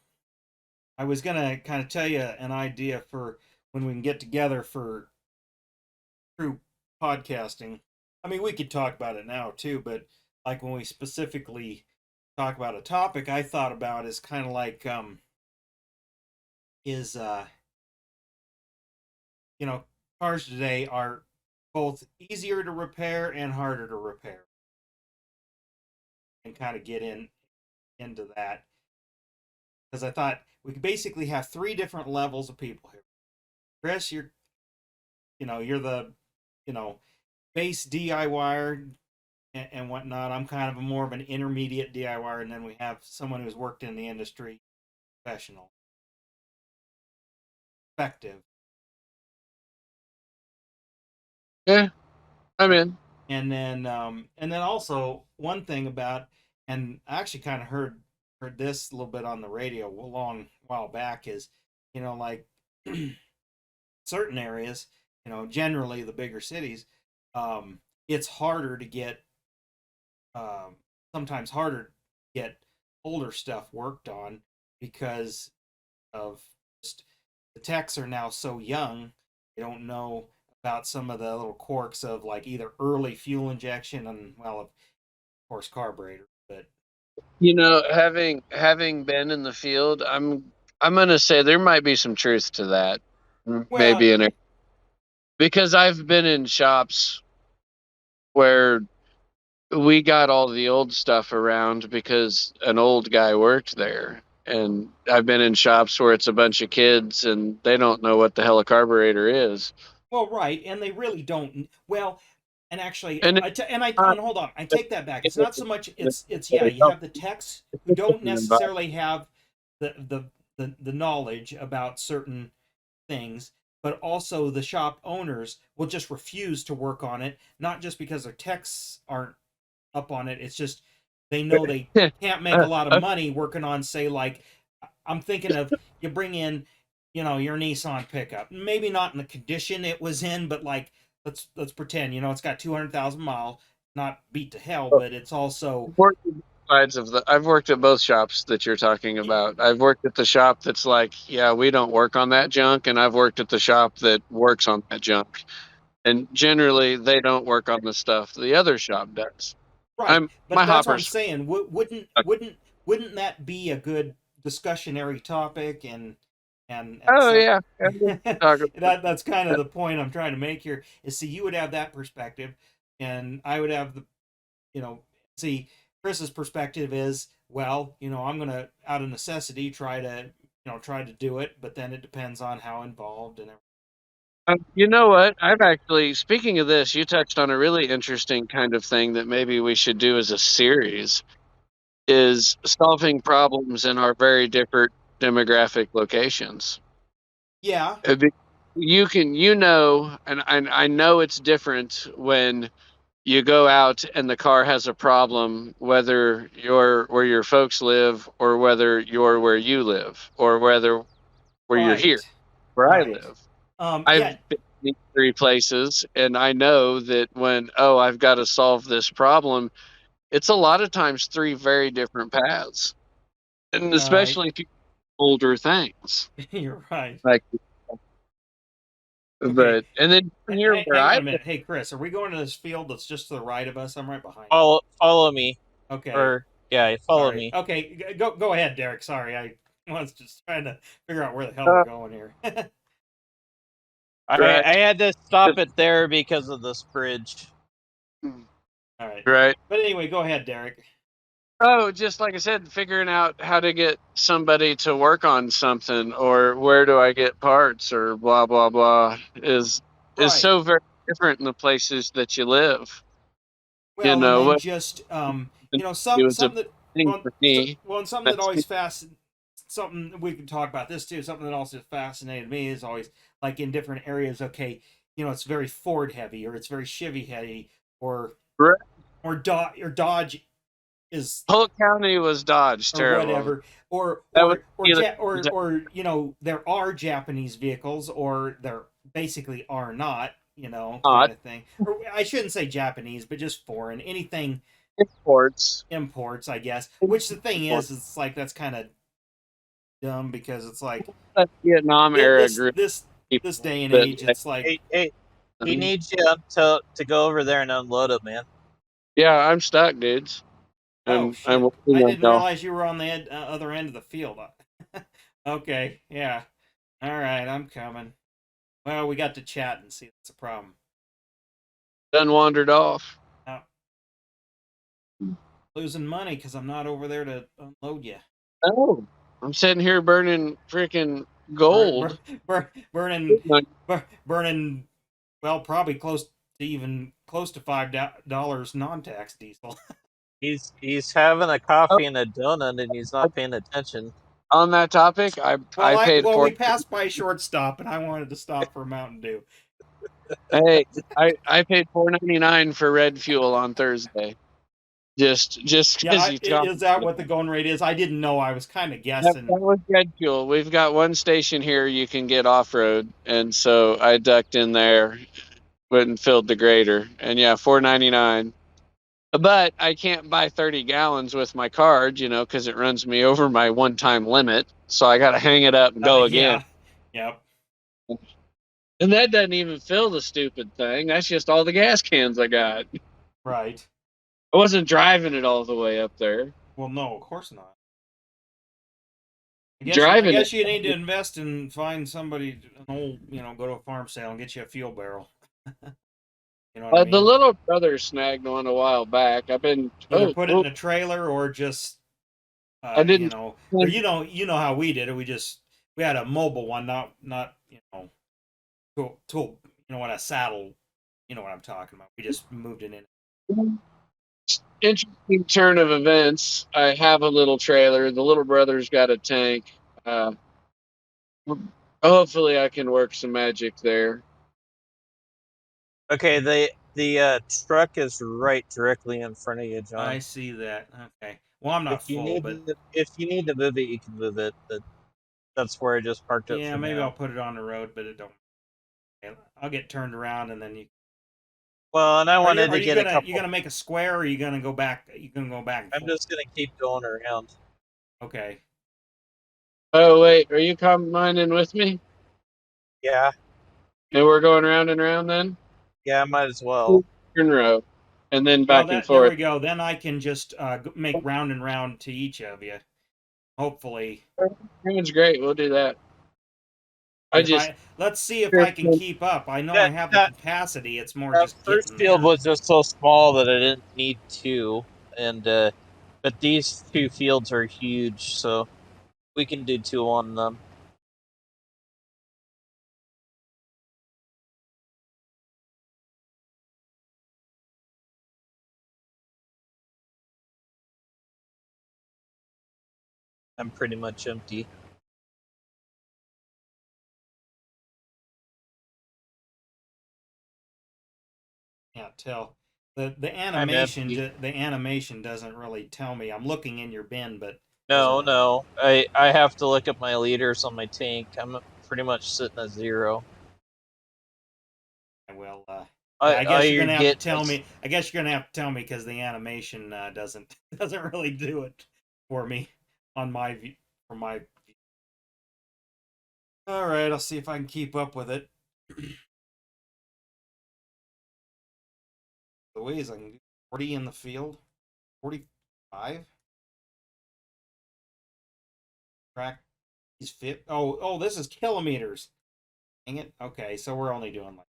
I was gonna kind of tell you an idea for when we can get together for true podcasting. I mean, we could talk about it now too, but like when we specifically talk about a topic, I thought about is kind of like is cars today are both easier to repair and harder to repair, and kind of get into that because I thought we could basically have three different levels of people here. Chris, you're the you know base DIYer and whatnot. I'm kind of more of an intermediate DIYer, and then we have someone who's worked in the industry, professional, effective, Yeah, I'm in. and then also one thing about, and I actually kind of heard this a little bit on the radio a long while back is, like certain areas, generally the bigger cities, it's harder to get, um, sometimes harder to get older stuff worked on because of just the techs are now so young, they don't know about some of the little quirks of like either early fuel injection and, well, of course, carburetor. But Having been in the field, I'm gonna say there might be some truth to that. well, Maybe in it because I've been in shops where we got all the old stuff around because an old guy worked there. And I've been in shops where it's a bunch of kids and they don't know what the hell a carburetor is. Well, right, and they really don't. Well, and actually, And and hold on, I take that back. It's not so much. It's yeah, you have the techs who don't necessarily have the knowledge about certain things, but also the shop owners will just refuse to work on it, not just because their techs aren't up on it. It's just they know they can't make a lot of money working on, say, like I'm thinking of you bring in, your Nissan pickup, maybe not in the condition it was in, but like let's pretend, it's got 200,000 miles, not beat to hell, but it's also I've worked at both shops that you're talking about. I've worked at the shop that's like, yeah, we don't work on that junk, and I've worked at the shop that works on that junk. And generally, they don't work on the stuff the other shop does. right. I'm But my that's what I'm hopper's. saying. Wouldn't that be a good discussionary topic? And at Oh some yeah, yeah, we can talk about that's kind of the point I'm trying to make here is, see, you would have that perspective, and I would have the, you know see, Chris's perspective is, well, I'm gonna, out of necessity, try to do it, but then it depends on how involved and everything. You know what? I've actually, speaking of this, you touched on a really interesting kind of thing that maybe we should do as a series, is solving problems in our very different demographic locations. Yeah. You can, and I know it's different when you go out and the car has a problem, whether you're where your folks live or whether you're where you live or where you're here, Right. where I Right. live. Yeah. I've been in 3 places, and I know that when, I've got to solve this problem, it's a lot of times 3 very different paths, and uh especially if you older things you're right. like. Okay. But and then here where Hang I on a live, minute. Hey, Chris, are we going to this field that's just to the right of us? I'm right behind you. Follow me, Okay. or yeah, follow Sorry. me. Okay, go ahead, Derek. Sorry, I was just trying to figure out where the hell we're uh, going here. right, I had to stop it there because of this bridge. All right. right. But anyway, go ahead, Derek. Oh, just like I said, figuring out how to get somebody to work on something, or where do I get parts, or blah blah blah, is Right. so very different in the places that you live. You Well, and know then what? just It was a something that, thing well, for me. and something that That's always something we can talk about this too. Something that also fascinated me is always, like, in different areas. Okay, it's very Ford heavy, or it's very Chevy heavy, or correct. Dodge is, Polk County was Dodge or terrible. whatever, or That was there are Japanese vehicles, or there basically are not, kind not of thing. Or I shouldn't say Japanese, but just foreign, anything imports. imports, I guess. Which the thing is, it's like that's kind of dumb, because it's like That Vietnam era this group this of this people day and that age, like, it's like, Hey, he needs you to go over there and unload it, man. yeah, I'm stuck, dudes. oh I'm shit, waiting I on didn't y'all. realize you were on the other end of the field. Okay, yeah, all right, I'm coming. Well, we got to chat and see, that's a problem. Done wandered off. Now, losing money because I'm not over there to unload you. Oh, I'm sitting here burning freaking Burn, gold. burning, burning. Well, probably close to, even close to $5 non-tax diesel. He's having a coffee and a donut and he's not paying attention. On that topic, Well, I paid we for. passed by a short stop, and I wanted to stop for a Mountain Dew. Hey, I paid $4.99 for red fuel on Thursday. Just Yeah, because you talked. is that what the going rate is? I didn't know. I was kind of That guessing. was red fuel. We've got one station here you can get off road, and so I ducked in there, went and filled the grader, and yeah, $4.99. But I can't buy 30 gallons with my card, because it runs me over my one-time limit. So I got to hang it up and go again. Yeah, yep, And that doesn't even fill the stupid thing. That's just all the gas cans I got. right. I wasn't driving it all the way up there. Well, no, of course not. I Driving it. guess you need to invest and find somebody, an old, go to a farm sale and get you a fuel barrel. You know what I The mean? little brother snagged one a while back. I've been Either put it in a trailer, or just I didn't. or you know how we did it. We had a mobile one, not tool, what a saddle, you know what I'm talking about. We just moved it in. Interesting turn of events. I have a little trailer. The little brother's got a tank. Hopefully, I can work some magic there. Okay, the truck is right directly in front of you, John. I see that. Okay. Well, I'm not full, but If you need to move it, you can move it. That's where I just parked it yeah, for maybe now. I'll put it on the road, but it don't. I'll get turned around and then you. Well, and I wanted Are to you get a gonna couple. you gonna make a square, or are you gonna go back? You gonna go back and I'm forth? just gonna keep going around. Okay. Oh wait, are you combining with me? Yeah, And we're going round and round then? yeah, I might as well. Turn row. And then Well, back and there forth. we go. Then I can just make round and round to each of you. Hopefully, That's great. We'll do that. if I let's see if I can keep up. I know I That have the that capacity. It's more that just first getting field there. was just so small that I didn't need two, and but these two fields are huge, so we can do two on them. I'm pretty much empty. Can't tell. The I'm animation empty. the animation doesn't really tell me. I'm looking in your bin, but No, doesn't. no. I have to look at my liters on my tank. I'm pretty much sitting at 0. Well, yeah, I I all guess you're you're gonna have to getting tell is me. I guess you're gonna have to tell me because the animation doesn't really do it for me on my view. For my all right, I'll see if I can keep up with it. The ways I can do 40 in the field, 45 track. He's fit. Oh, this is kilometers. Dang it. Okay, so we're only doing like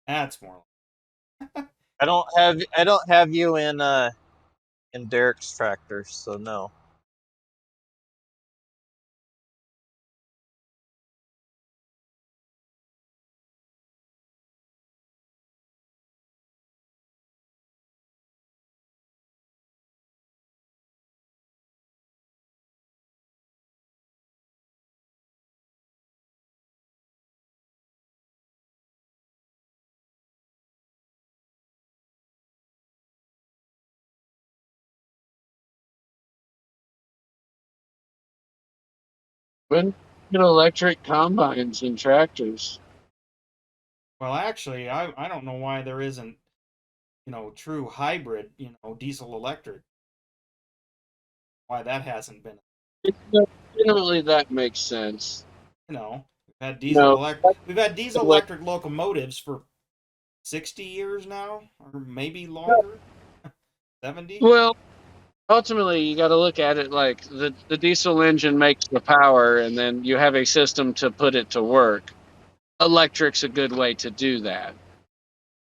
that's more. I don't have you in Derek's tractor, so no. When get electric combines and tractors. Well, actually, I don't know why there isn't true hybrid diesel electric. Why that hasn't been. Generally, that makes sense. We've had No, diesel like, electric locomotives for 60 years now, or maybe longer. 70. well, ultimately, you got to look at it like the diesel engine makes the power, and then you have a system to put it to work. Electric's a good way to do that.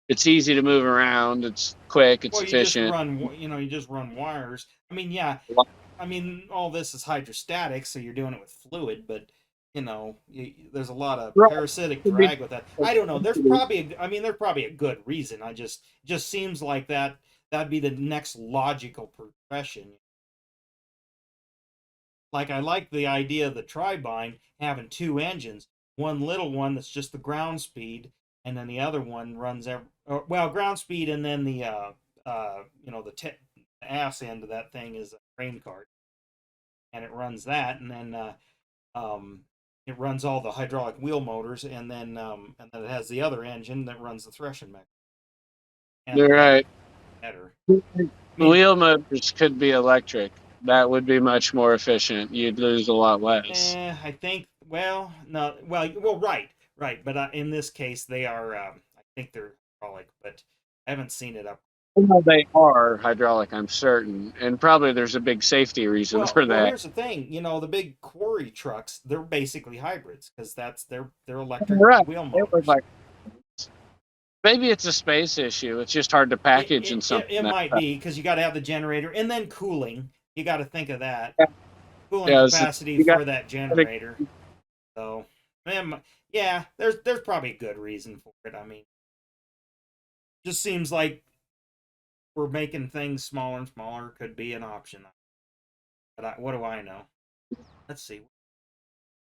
It's easy to move around. It's quick. It's Well, efficient. you just run wires. I mean, yeah, I mean, all this is hydrostatic, so you're doing it with fluid, but there's a lot of Right. parasitic drag with that. I don't know. There's probably a good reason. Just seems like that'd be the next logical progression. Like I like the idea of the tribine having two engines, one little one that's just the ground speed, and then the other one runs ground speed, and then the ass end of that thing is a grain cart, and it runs that, and then it runs all the hydraulic wheel motors, and then it has the other engine that runs the threshing mech and You're right. header. I mean, Wheel motors could be electric. That would be much more efficient. You'd lose a lot less. I think. Well, no. Right. But in this case, they are. I think they're hydraulic, but I haven't seen it up. Well, they are hydraulic, I'm certain, and probably there's a big safety reason for Well, that. here's the thing. The big quarry trucks, they're basically hybrids because they're electric Right. wheel It was motors. like maybe it's a space issue. It's just hard to package in something It that might be because you got to have the generator and then cooling. You got to think of that. Yeah, Cooling yeah, so capacity you got. for that generator. So, man, yeah, there's probably a good reason for it. I mean, just seems like we're making things smaller and smaller. Could be an option. But what do I know? Let's see.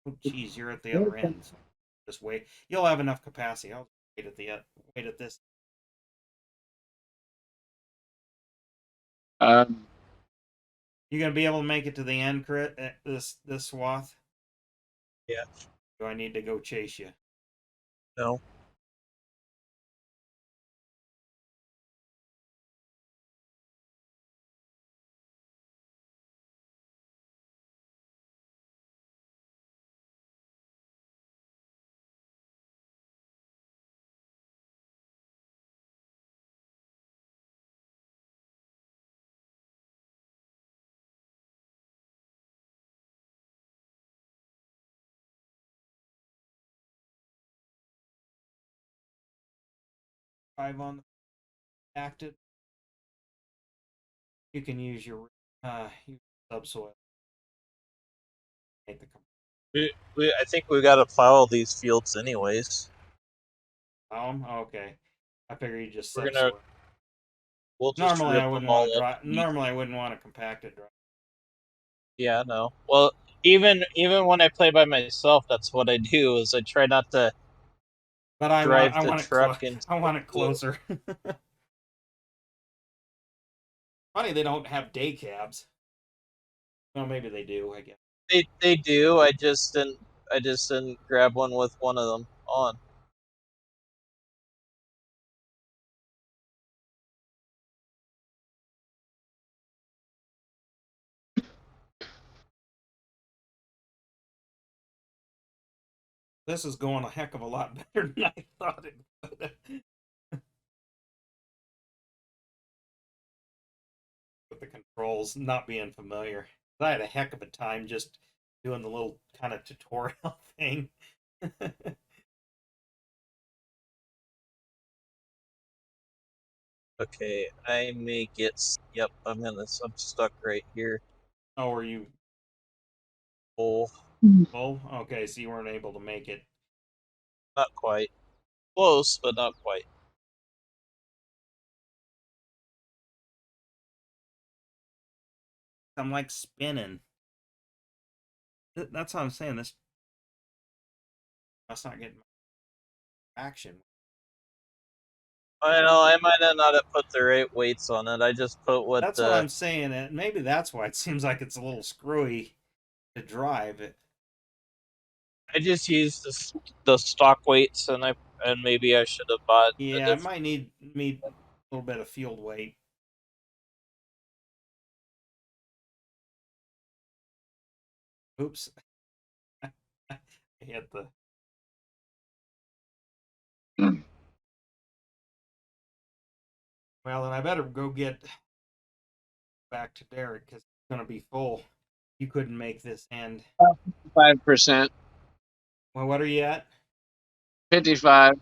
Oh, geez, you're at the other end. So just wait. You'll have enough capacity. I'll wait at wait at this. Um, You gonna be able to make it to the end, Crit? This swath? Yeah. Do I need to go chase you? No. Five on the active. You can use your subsoil. Make the I think we got to plow these fields anyways. okay. I figure you just We're gonna subsoil. we'll just Normally, rip I them wouldn't all want to up. dry. Normally, I wouldn't want to compact it dry. Yeah, no. Well, even when I play by myself, that's what I do. Is I try not to But drive I the want it truck into I the want it field. closer. Funny they don't have day cabs. Well, maybe they do. I guess. They do. I just didn't grab one with one of them on. This is going a heck of a lot better than I thought it would. With the controls not being familiar, I had a heck of a time just doing the little kind of tutorial thing. Okay, I may get. Yep, I'm stuck right here. Oh, were you Oh, full? Okay, so you weren't able to make it. not quite. Close, but not quite. I'm like spinning. That's what I'm saying. This must not get action. I know I might have not have put the right weights on it. I just put what That's what the I'm saying. And maybe that's why it seems like it's a little screwy to drive it. I just used the stock weights, and maybe I should have bought a Yeah, I different. might need a little bit of field weight. Oops. I hit the. Well, then I better go get back to Derek because it's gonna be full. You couldn't make this end. 5%, Well, what are you at? 55.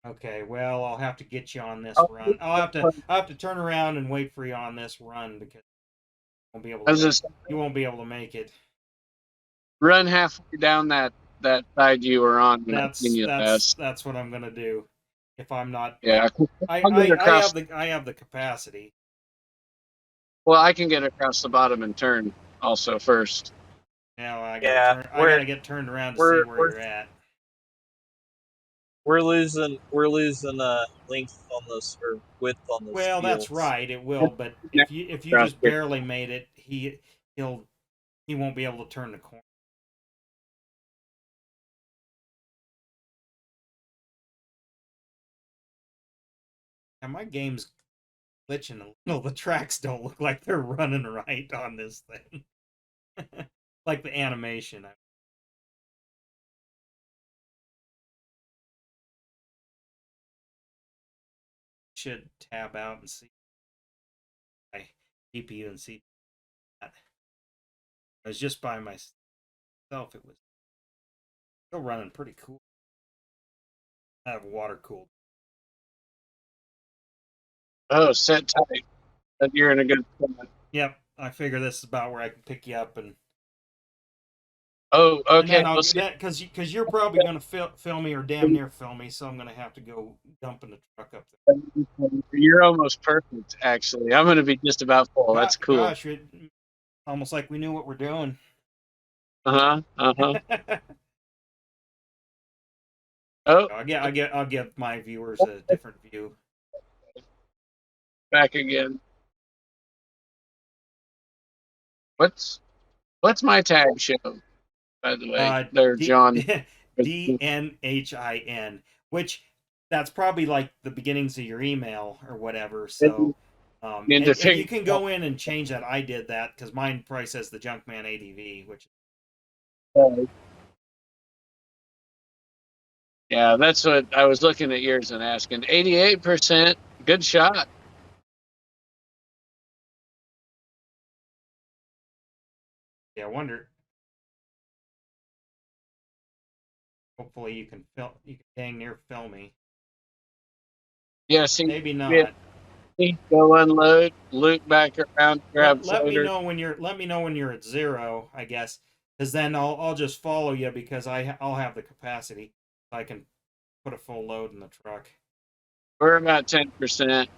Okay, well, I'll have to get you on this Oh, run. I'll have to turn around and wait for you on this run because you won't be able I to was make just you won't be able to make it. run halfway down that side you were on when I seen you last. That's what I'm gonna do. If I'm not, Yeah, I'll get across. I have the capacity. Well, I can get across the bottom and turn also first. Now Yeah, I gotta get turned around to see we're where we're you're at. we're losing length on this or width on those Well, that's fields. right, it will. But if you Across just here. barely made it, he'll he won't be able to turn the corner. And my game's glitching a little. The tracks don't look like they're running right on this thing. Like the animation. I should tab out and see my GPU and see that. I was just by myself. It was still running pretty cool. I have water cooled. Oh, set tight. But you're in a good spot. Yep. I figure this is about where I can pick you up, and Oh, okay. then I'll Well, get see, that because you're probably gonna film me or damn near film me, so I'm gonna have to go dump in the truck up you're almost perfect, actually. I'm going to be just about full. there. That's cool. Gosh, it's almost like we knew what we're doing. Uh huh. Uh huh. Oh, I'll give my viewers a different view. back again. What's what's my tag show, by the way? There, D John. DNHIN, which that's probably like the beginnings of your email or whatever. So, Need to and you figure. can go in and change that. I did that because mine probably says the Junkman ADV, which Yeah, that's what I was looking at yours and asking. 88%. Good shot. yeah, I wonder. Hopefully, you can film. You can dang near film me. Yeah, see, Maybe we have not. to go unload, loop back around, grab Let me floater. know when you're at 0. I guess because then I'll just follow you because I'll have the capacity. I can put a full load in the truck. We're about 10%.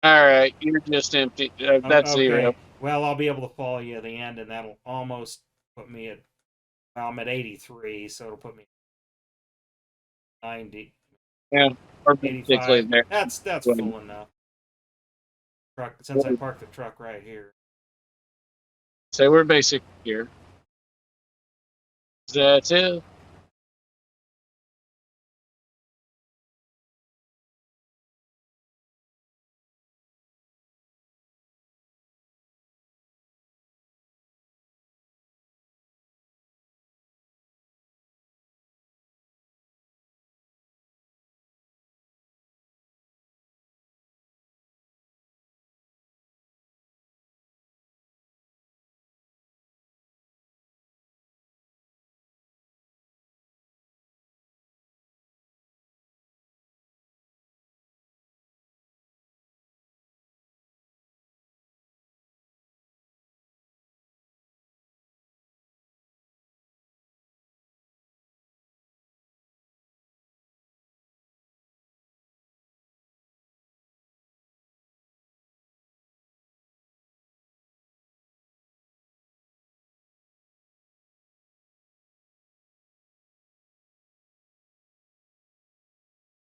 All right, you're just empty. That's zero. Okay. Well, I'll be able to follow you at the end, and that'll almost put me at. Well, I'm at 83, so it'll put me at 90, Yeah, we're basically 85. there. That's full enough. Truck since I parked the truck right here. So we're basically here. That's it.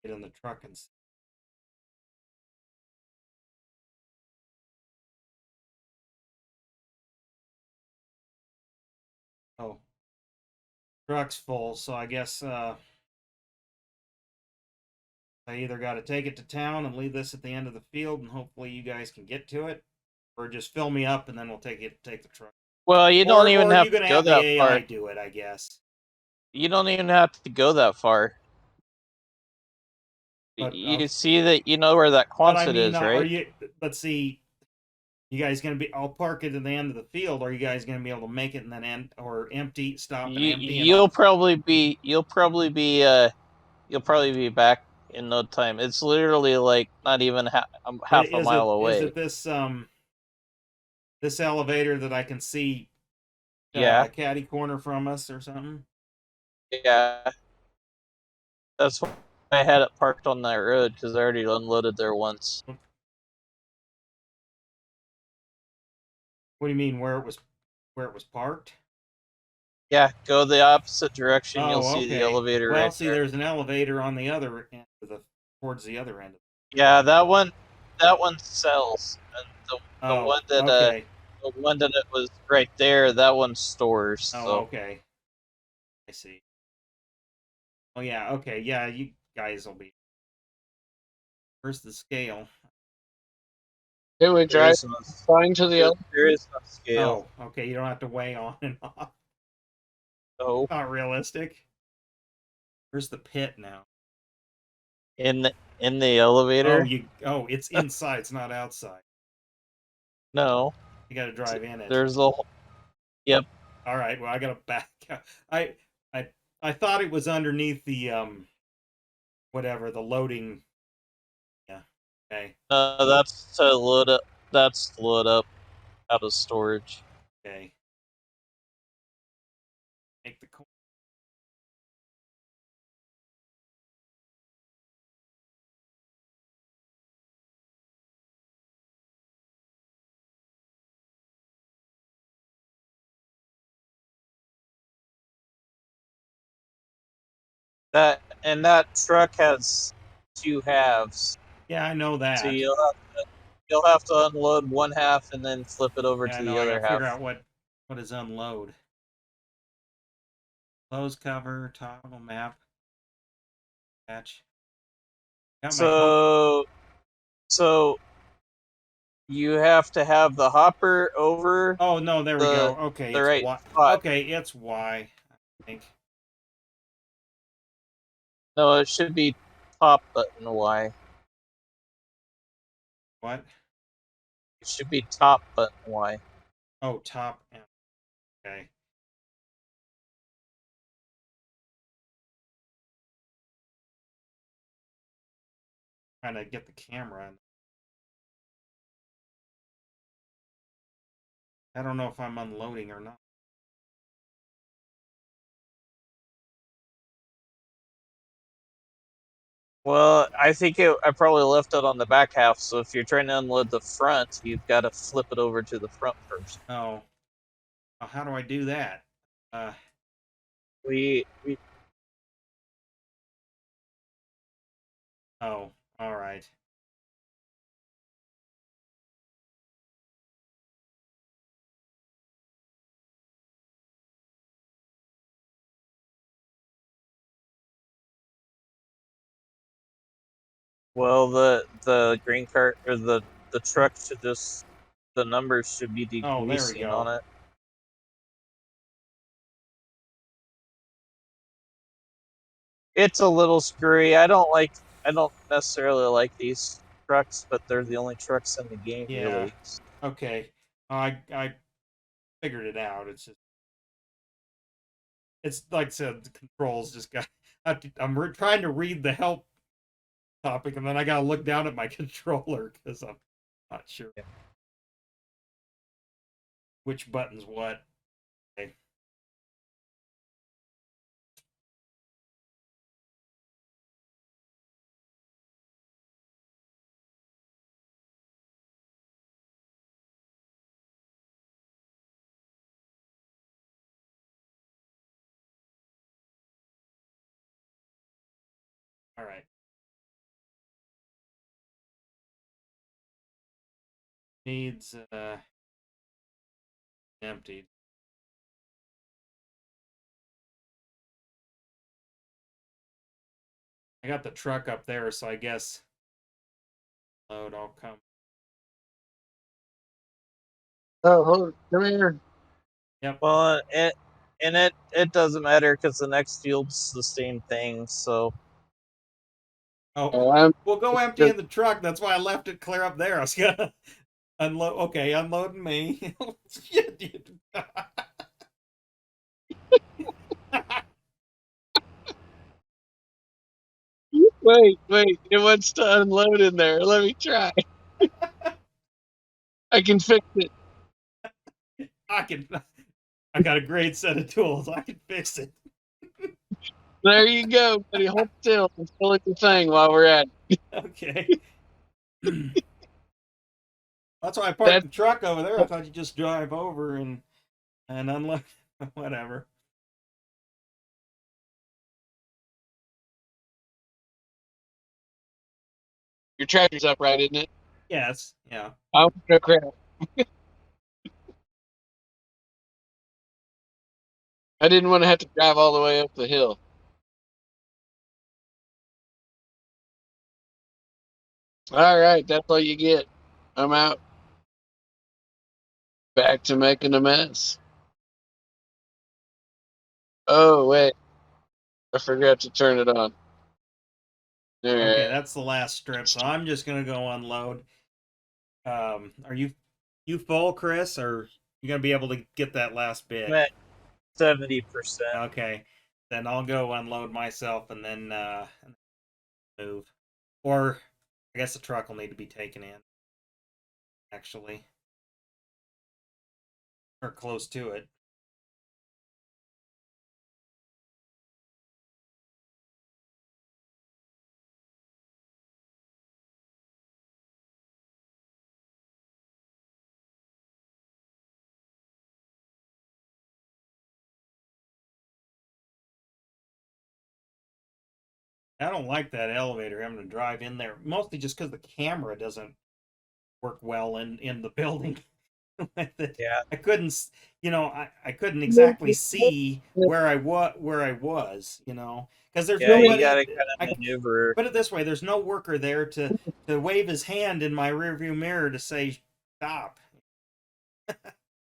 Get in the truck and. Oh, truck's full, so I guess I either got to take it to town and leave this at the end of the field, and hopefully you guys can get to it, or just fill me up and then we'll take the truck. Well, you don't Or even are have you to gonna go have the that AI far. do it? I guess. You don't even have to go that far. But You see that you know where that but I Quonset mean, is, are right? you? Let's see. You guys gonna be? I'll park it at the end of the field. Are you guys gonna be able to make it and then end or empty? Stop and empty and You'll all. probably be you'll probably be back in no time. It's literally like not even half a mile Is it away. this elevator that I can see Yeah, caddy corner from us or something? yeah. That's why I had it parked on that road because I already unloaded there once. What do you mean where it was parked? Yeah, go the opposite direction. You'll Oh, see the okay. elevator Well, right see, there. there's an elevator on the other end of the towards the other end. Yeah, that one sells, and the Oh, one that okay. the one that it was right there, that one stores. Oh, So okay. I see. Oh, yeah. Okay. Yeah, you guys will be. Where's the scale? Can we there drive is no flying to the other? there is no scale. Oh, okay. You don't have to weigh on and off. No, Not realistic. Where's the pit now? in the Oh, elevator. it's inside. It's not outside. No, You got to drive in it. there's a yep. All right. Well, I got to back. I I I thought it was underneath the whatever the loading. Yeah. Okay. That's to load up. That's to load up. out of storage. Okay. Make the corn. That truck has two halves, Yeah, I know so that. you'll have to unload one half and then flip it over Yeah, I to know. the I other gotta figure half. out what is unload. Close cover, toggle map, patch. Got my help. So so you have to have the hopper over Oh no, there we the go. Okay, the it's right Y. spot. Okay, it's Y. I think. No, it should be top button Y. What? It should be top button Y. Oh, top. Okay. Trying to get the camera. I don't know if I'm unloading or not. Well, I probably left it on the back half, so if you're trying to unload the front, you've got to flip it over to the front first. Oh, how do I do that? Uh, We oh, all right. well the green cart or the truck should just the numbers should be Oh, there we degreasing on go. it. It's a little screwy. I don't necessarily like these trucks, but they're the only trucks in the game Yeah. really. Okay. I figured it out. It's like I said, the controls just got. I'm trying to read the help topic, and then I gotta look down at my controller because I'm not sure which button's what. Okay. All right. Needs emptied. I got the truck up there, so I guess load all come. Oh, hold, come here. Yep. Well, it doesn't matter because the next field's the same thing. So Oh, Oh, I'm we'll go empty in the truck. That's why I left it clear up there. I was gonna unload. Okay, unloading me. Shit, dude. wait. It wants to unload in there. Let me try. I can fix it. I can. I got a great set of tools. I can fix it. There you go, buddy. Hold still. I'm pulling the thing while we're at it. Okay. That's why I parked That the truck over there. I thought you just drive over and unload. Whatever. your tractor's upright, isn't it? Yes. Yeah. Oh, no crap. I didn't want to have to drive all the way up the hill. All right, that's all you get. I'm out. Back to making a mess. Oh, wait. I forgot to turn it on. All Okay, right. that's the last strip. So I'm just gonna go unload. Are you full, Chris, or you gonna be able to get that last I'm bit? at 70%. Okay, then I'll go unload myself and then move. Or I guess the truck will need to be taken in. Actually, or close to it. I don't like that elevator having to drive in there, mostly just because the camera doesn't work well in the building. Yeah. I couldn't, I couldn't exactly see where I was, because there's Yeah, you nobody. gotta kind I of maneuver. put it this way: there's no worker there to wave his hand in my rearview mirror to say stop.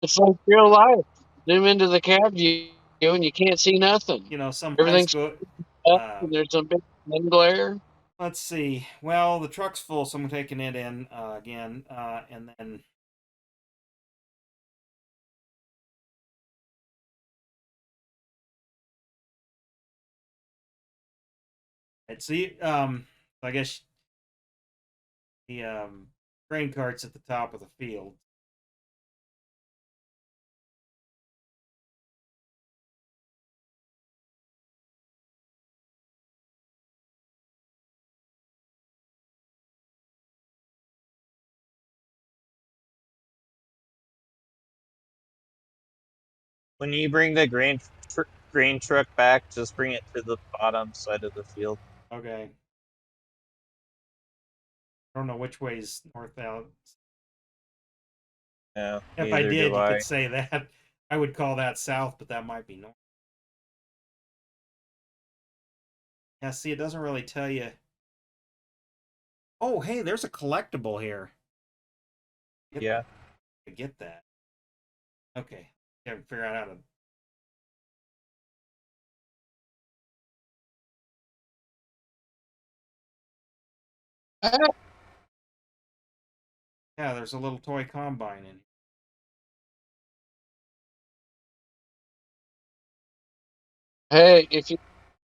It's like real life. Zoom into the cab view and you can't see nothing. Some high Everything's school. up and there's a big wind glare. Let's see. Well, the truck's full, so I'm taking it in again, and then I'd see. I guess the grain cart's at the top of the field. When you bring the grain truck back, just bring it to the bottom side of the field. Okay. I don't know which way's north out. Yeah, If I neither did, do you I. could say that. I would call that south, but that might be north. Yeah, see, it doesn't really tell you. Oh, hey, there's a collectible here. Yeah. I get that. Okay. Gotta figure out how to. Yeah, there's a little toy combine in. Hey,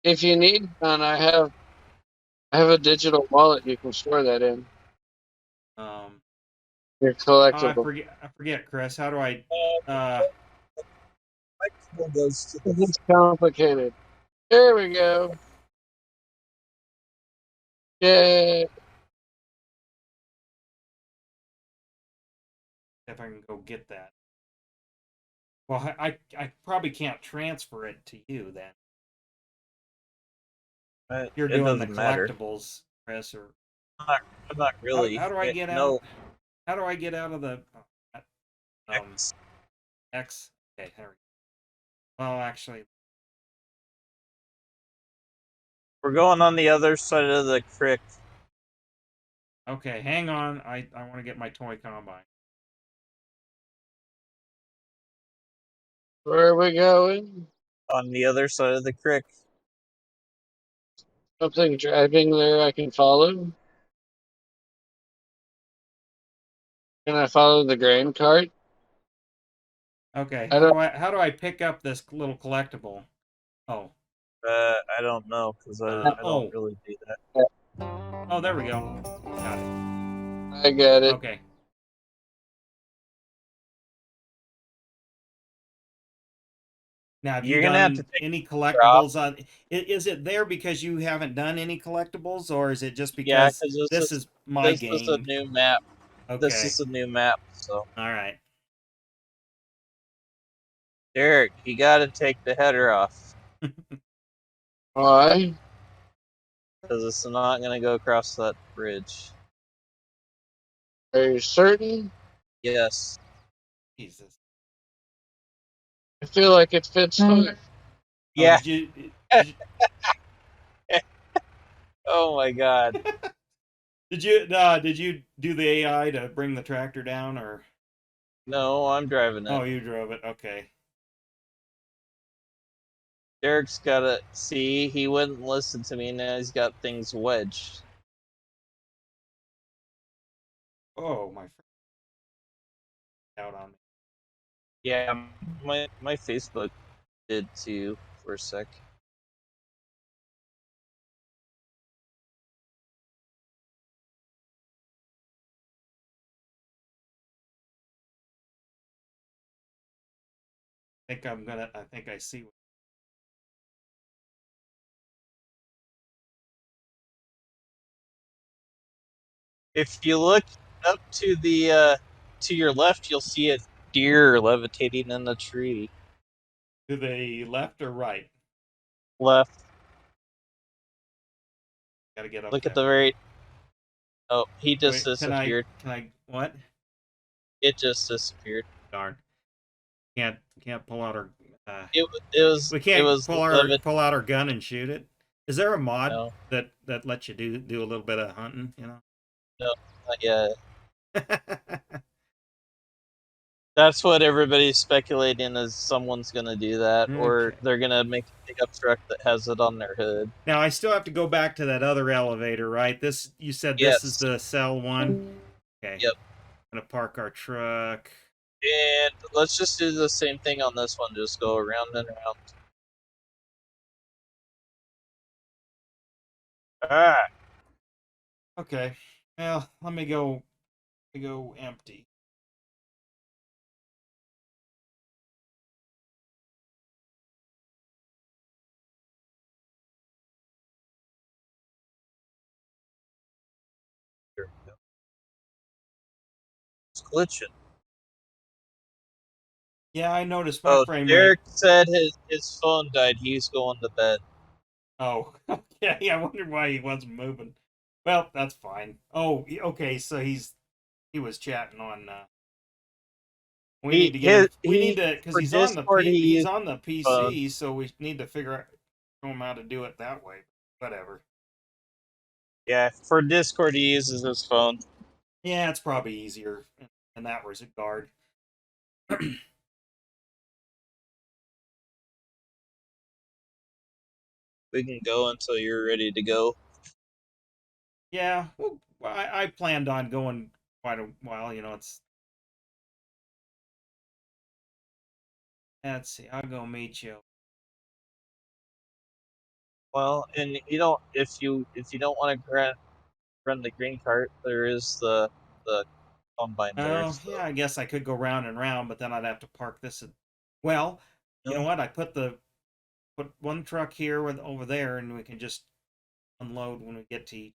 if you need one, I have a digital wallet you can store that in. Um, Your I collectible. forget. I forget, Chris. How do I? Goes to the It's complicated. There we go. Yay. If I can go get that. Well, I probably can't transfer it to you then. You're it doing the doesn't matter. collectibles, Chris, or Not really. how do I get out? No, How do I get out of the um X. X? Okay, there we go. Well, actually, We're going on the other side of the creek. okay, hang on. I want to get my toy combine. Where are we going? On the other side of the creek. Something driving there I can follow? Can I follow the grain cart? Okay, I don't. how do I pick up this little collectible? Oh, I don't know because I don't oh, really do that. oh, there we go. Got it. I get it. Okay. Now, have you You're gonna have to done take any her off. collectibles on? Is it there because you haven't done any collectibles, or is it just Yeah, because because this is my this is a game? new map. This Okay. is a new map. So All right. Derek, you got to take the header off Why? because it's not gonna go across that bridge. Are you certain? Yes. Jesus. I feel like it fits fine. Oh, Yeah. did you Oh my God. did you do the AI to bring the tractor down, or No, I'm driving oh, it. you drove it? Okay. Derek's got to see. He wouldn't listen to me. Now he's got things wedged. Oh, my friend out on me. Yeah, my Facebook did too for a sec. I think I see. If you look up to your left, you'll see a deer levitating in the tree. To the left or right? Left. Gotta get up Look at that the way. very. Oh, he just Wait, disappeared. can I, what? It just disappeared. Darn. Can't pull out our, uh, we It can't was levit. pull out our gun and shoot it. Is there a mod No, that lets you do a little bit of hunting, you know? no, not yet. That's what everybody's speculating is someone's gonna do that, or Okay. they're gonna make a pickup truck that has it on their hood. Now I still have to go back to that other elevator, right? This, you said this is Yes. the cell one. Okay. Yep. I'm gonna park our truck. And let's just do the same thing on this one. Just go around and around. Ah, Okay. Well, let me go empty. here we go. It's glitching. Yeah, I noticed my Oh, frame rate. Derek said his phone died. He's going to bed. Oh, okay. I wondered why he wasn't moving. Well, that's fine. Oh, okay. So he was chatting on. We need to get him. We need to, because For Discord he he's used on the his phone. PC. So we need to figure out show him how to do it that way. Whatever. Yeah, for Discord he uses his phone. Yeah, it's probably easier in that regard. We can go until you're ready to go. Yeah. Well, I planned on going quite a while. You know, it's. Let's see. I'll go meet you. Well, and if you don't want to run the green cart, there is the combine there. Oh, So yeah, I guess I could go round and round, but then I'd have to park this at, well, you know no, what? I put one truck here with over there and we can just unload when we get to each.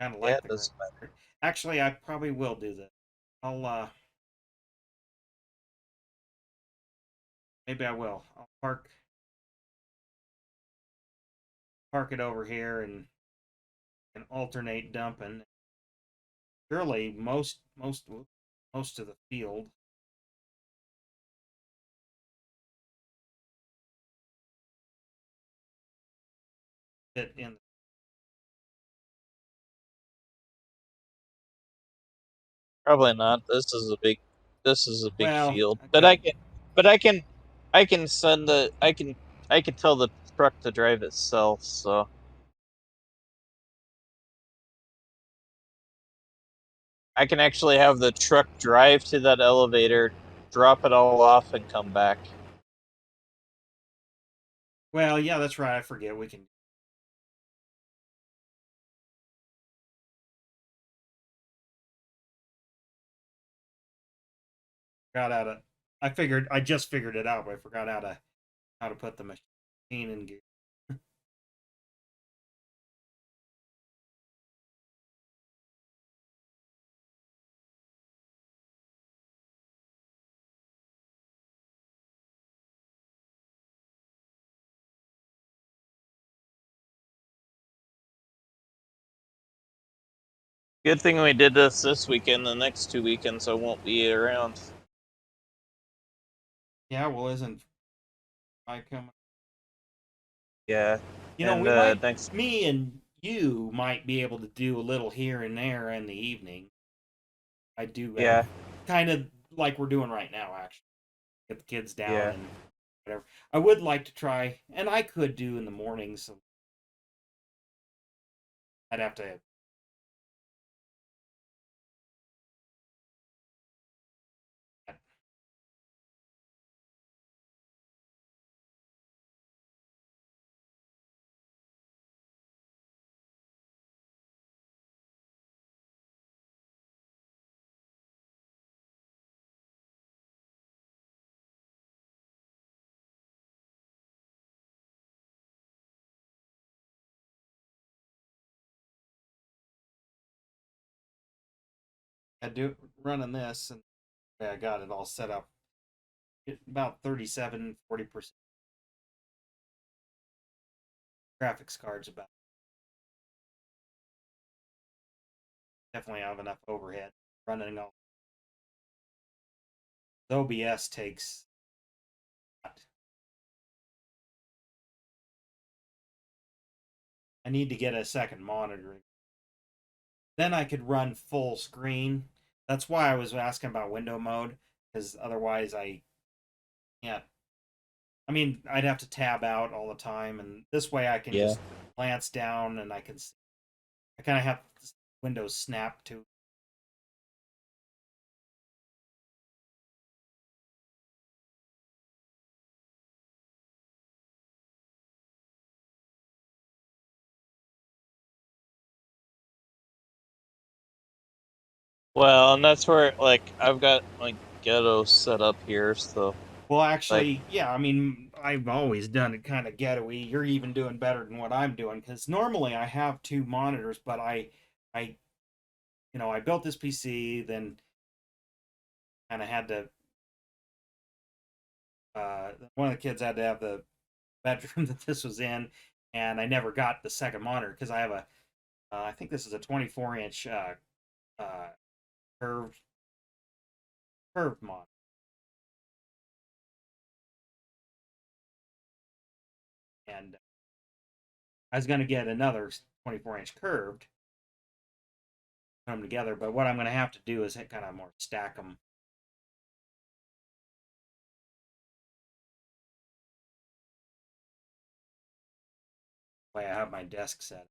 Kind of yeah, like it the green doesn't matter. card. Actually, I probably will do that. I'll maybe I will. I'll park it over here and alternate dumping. Surely most of the field. Fit in. Probably not. This is a big Well, field. I But could. I can send the I can tell the truck to drive itself, so I can actually have the truck drive to that elevator, drop it all off and come back. Well, yeah, that's right. I forget we can. Got out of. I just figured it out, but I forgot how to put the machine in gear. Good thing we did this weekend. The next 2 weekends I won't be around. Yeah, well, isn't I coming? Yeah, You know, and we might, next me and you might be able to do a little here and there in the evening. I do have yeah kind of like we're doing right now, actually. Get the kids down yeah and whatever. I would like to try, and I could do in the mornings. So I'd have to I do running this, and I got it all set up. About 37-40% graphics cards. About definitely have enough overhead running all. The OBS takes. I need to get a second monitor. Then I could run full screen. That's why I was asking about window mode, because otherwise I can't. I mean, I'd have to tab out all the time, and this way I can Yeah. just glance down and I can. I kind of have Windows snap to. Well, and that's where like I've got my ghetto set up here, so Well, like actually, yeah. I mean, I've always done it kind of ghetto-y. You're even doing better than what I'm doing, because normally I have two monitors, but I, I built this PC, then kind of had to. One of the kids had to have the bedroom that this was in, and I never got the second monitor because I have a. I think this is a 24-inch uh, curved monitor, and I was going to get another 24-inch curved, put them together. But what I'm going to have to do is kind of more stack them. The way I have my desk set.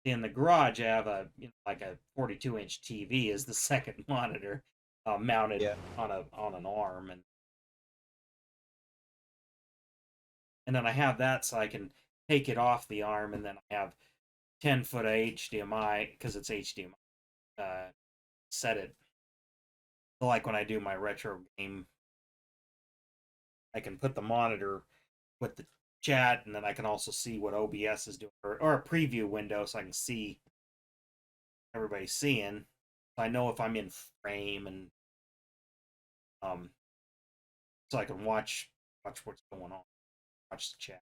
In the garage, I have like a 42-inch TV as the second monitor, mounted yeah. on an arm, and then I have that so I can take it off the arm, and then I have 10-foot HDMI because it's HDMI. Set it like when I do my retro game, I can put the monitor with the chat, and then I can also see what OBS is doing, or a preview window, so I can see everybody seeing. So I know if I'm in frame, and um, so I can watch what's going on, watch the chat.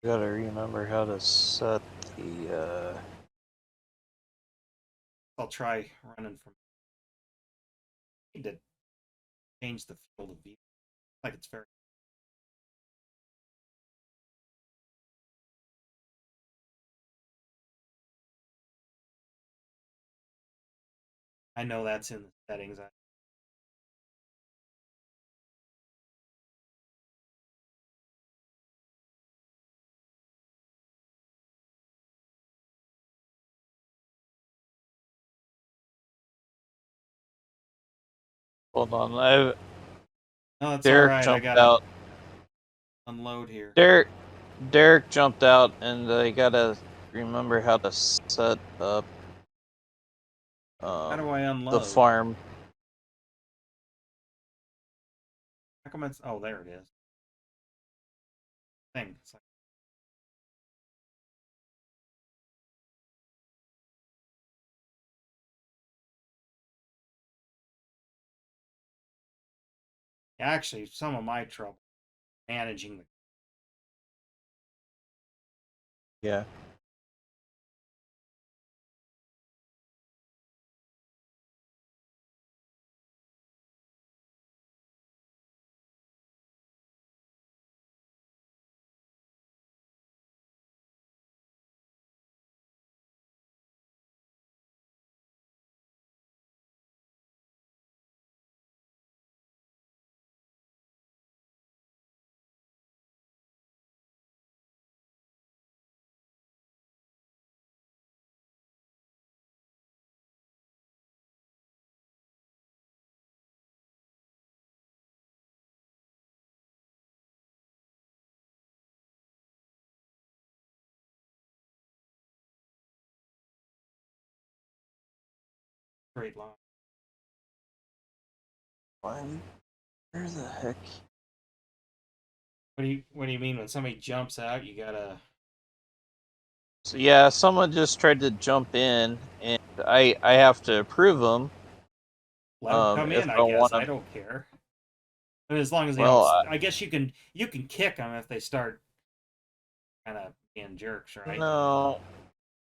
Gotta remember how to set the I'll try running from. I need to change the field of view. Like it's very. I know that's in the settings. hold on. I No, it's all Derek right. I jumped gotta out. unload here. Derek jumped out, and I gotta remember how to set up How do I the unload? farm. How come it's? Oh, there it is. Thing. It's like, actually, some of my trouble managing the. Yeah. Straight line. Why? Where the heck? What do you mean when somebody jumps out? You gotta. So yeah, someone just tried to jump in, and I have to approve them. Let them come If in, I I want guess. I to. don't care. I mean, as long as they don't. Well, I guess you can kick them if they start kind of being jerks, right? no,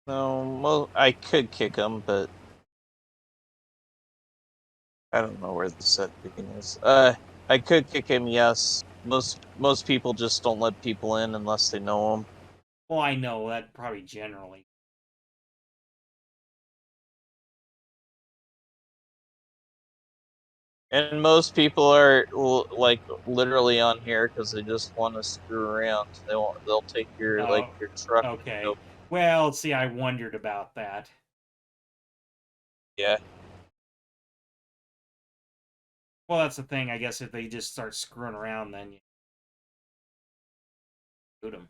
no. Well, I could kick them, but I don't know where the set picking is. I could kick him. Yes. Most people just don't let people in unless they know him. Well, I know that probably generally. And most people are like literally on here because they just want to screw around. They'll take your Oh, your truck and okay. go. Well, see, I wondered about that. Yeah. Well, that's the thing. I guess if they just start screwing around, then you shoot them.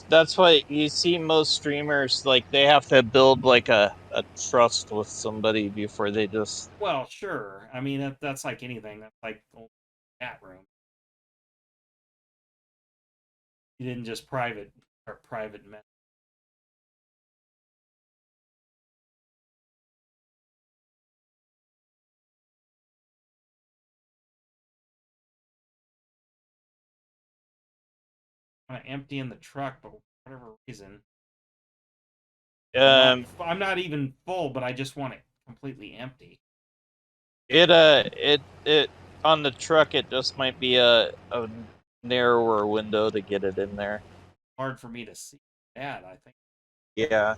That's why you see most streamers like they have to build like a trust with somebody before they just. Well, sure. I mean, that's like anything. That's like old chat room. You didn't just private mess. Kind of empty in the truck, but for whatever reason, um I'm not even full, but I just want it completely empty. it on the truck it just might be a narrower window to get it in there. Hard for me to see that. I think. Yeah.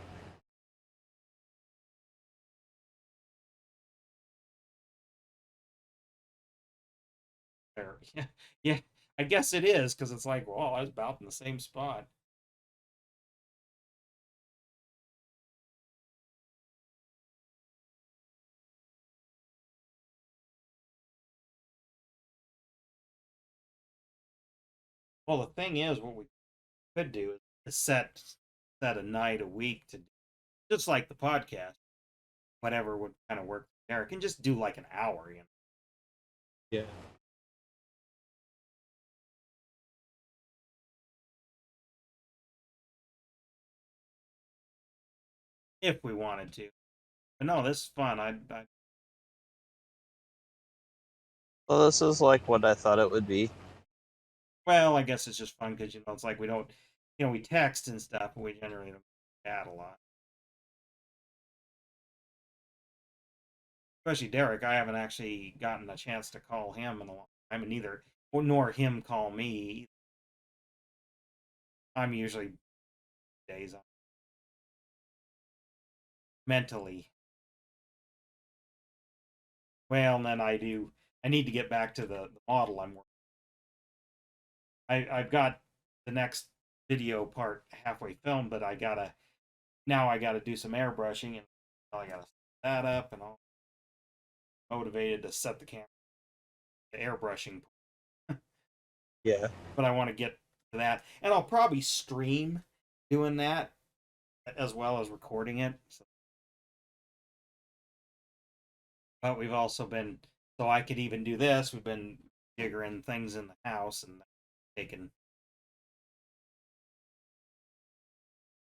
There. Yeah, yeah. I guess it is because it's like, well, I was about in the same spot. Well, the thing is, what we could do is set a night a week to just like the podcast, whatever would kind of work there. Can just do like an hour, Yeah. if we wanted to. But no, this is fun. I Well, this is like what I thought it would be. well, I guess it's just fun because it's like we don't, we text and stuff, but we generally don't chat a lot. Especially Derek, I haven't actually gotten a chance to call him in a long time, and neither nor him call me. I'm usually days on mentally. Well, and then I do. I need to get back to the model I'm working. I've got the next video part halfway filmed, but I gotta do some airbrushing, and I gotta set that up, and I'm motivated to set the camera, the airbrushing. Yeah. But I want to get to that, and I'll probably stream doing that as well as recording it. So, but we've also been, so I could even do this. We've been jiggering things in the house and taking.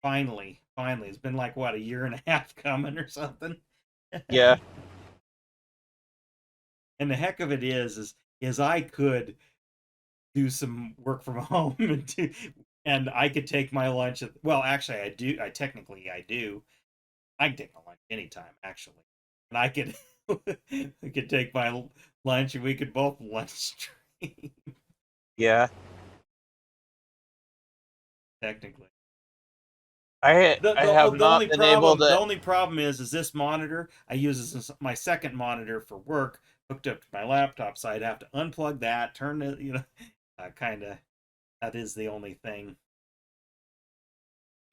Finally, it's been like what, a year and a half coming or something. Yeah. And the heck of it is I could do some work from home and I could take my lunch at, well, actually I do. I can take my lunch anytime actually. And I could take my lunch and we could both lunch stream Yeah. technically. I have not been able The to. only problem is this monitor I use as my second monitor for work hooked up to my laptop, so I'd have to unplug that, turn it, kind of. That is the only thing.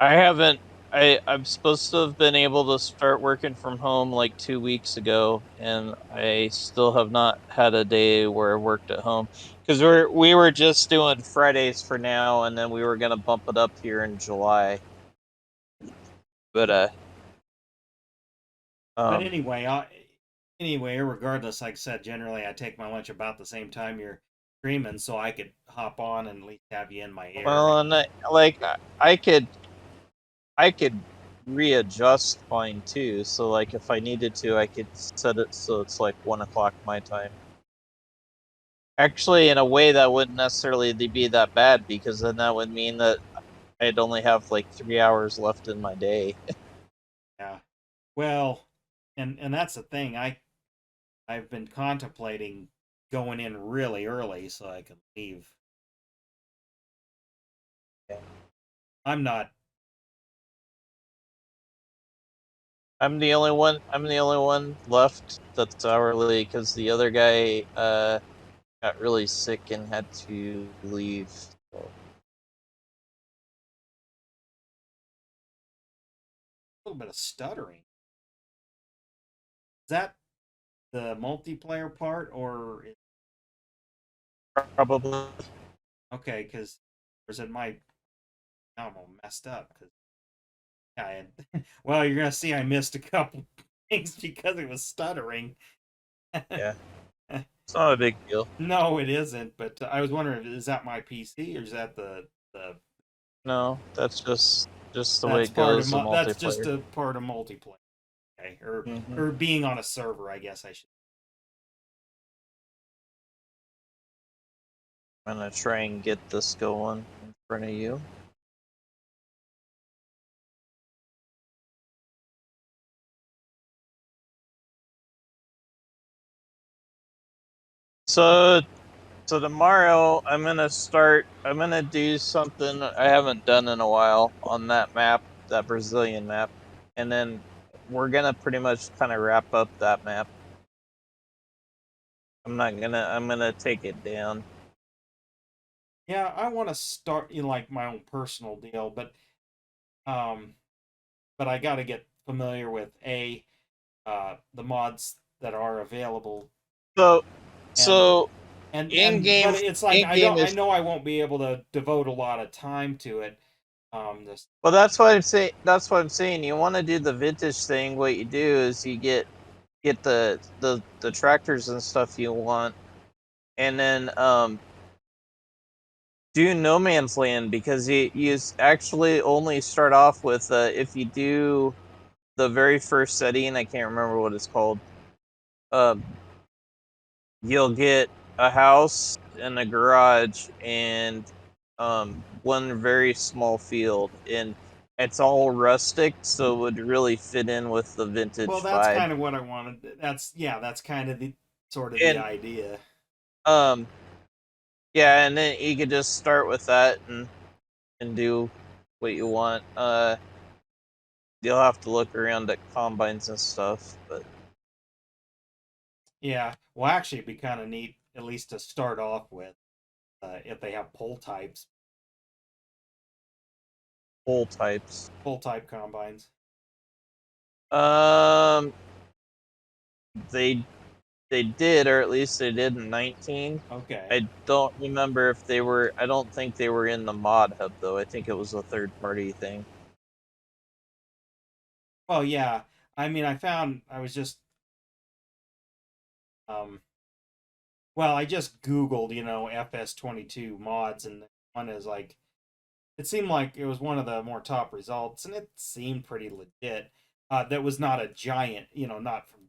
I haven't. I'm supposed to have been able to start working from home like 2 weeks ago, and I still have not had a day where I worked at home because we were just doing Fridays for now, and then we were gonna bump it up here in July. But But um, anyway, regardless, like I said, generally I take my lunch about the same time. streaming so I could hop on and at least have you in my ear. Well, and I could readjust fine too. So like if I needed to, I could set it so it's like 1 o'clock my time. Actually, in a way, that wouldn't necessarily be that bad because then that would mean that I'd only have like 3 hours left in my day. Yeah. Well, and that's the thing. I've been contemplating going in really early so I can leave. Yeah. I'm not. I'm the only one. I'm the only one left that's hourly because the other guy got really sick and had to leave. So. A little bit of stuttering. Is that the multiplayer part or Probably. okay? Because or is it my I'm all messed up because I had. Well, you're gonna see I missed a couple things because it was stuttering. Yeah. It's not a big deal. No, it isn't. But I was wondering, is that my PC or is that the No, that's just the way that's it part of goes. The my that's just multiplayer. a part of multiplayer, okay? Hmm. Or being on a server, I guess I should. I'm gonna try and get this going in front of you. So So tomorrow I'm gonna start. I'm gonna do something I haven't done in a while on that map, that Brazilian map, and then we're gonna pretty much kind of wrap up that map. I'm not gonna. I'm gonna take it down. Yeah, I want to start in like my own personal deal, um, but I got to get familiar with the mods that are available, So, and so but it's like in game I is know I won't be able to devote a lot of time to it. This well. That's what I'm saying. That's what I'm saying. You want to do the vintage thing. What you do is you get the tractors and stuff you want, and then do No Man's Land because you actually only start off with if you do the very first setting, I can't remember what it's called. Um, you'll get a house and a garage and one very small field, and it's all rustic, so it would really fit in with the well, vintage that's vibe. kind of what I wanted. That's kind of the sort of the And idea. um, yeah, and then you could just start with that and do what you want. You'll have to look around at combines and stuff, but Yeah, well, actually, it'd be kind of neat at least to start off with if they have full types. pull type combines. Um, they they did, or at least they did in 19. Okay. I don't remember if they were. I don't think they were in the mod hub though. I think it was a third party thing. Well, yeah. I mean, I was just um well, I just Googled, FS22 mods, and one is like, it seemed like it was one of the more top results, and it seemed pretty legit. That was not a giant, not from,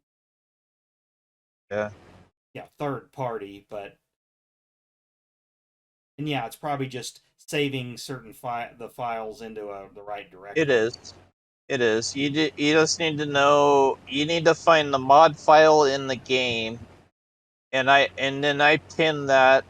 Yeah, yeah, third party, and yeah, it's probably just saving the files into the right it directory. is. It is. You just need to know. You need to find the mod file in the game, and then I pin that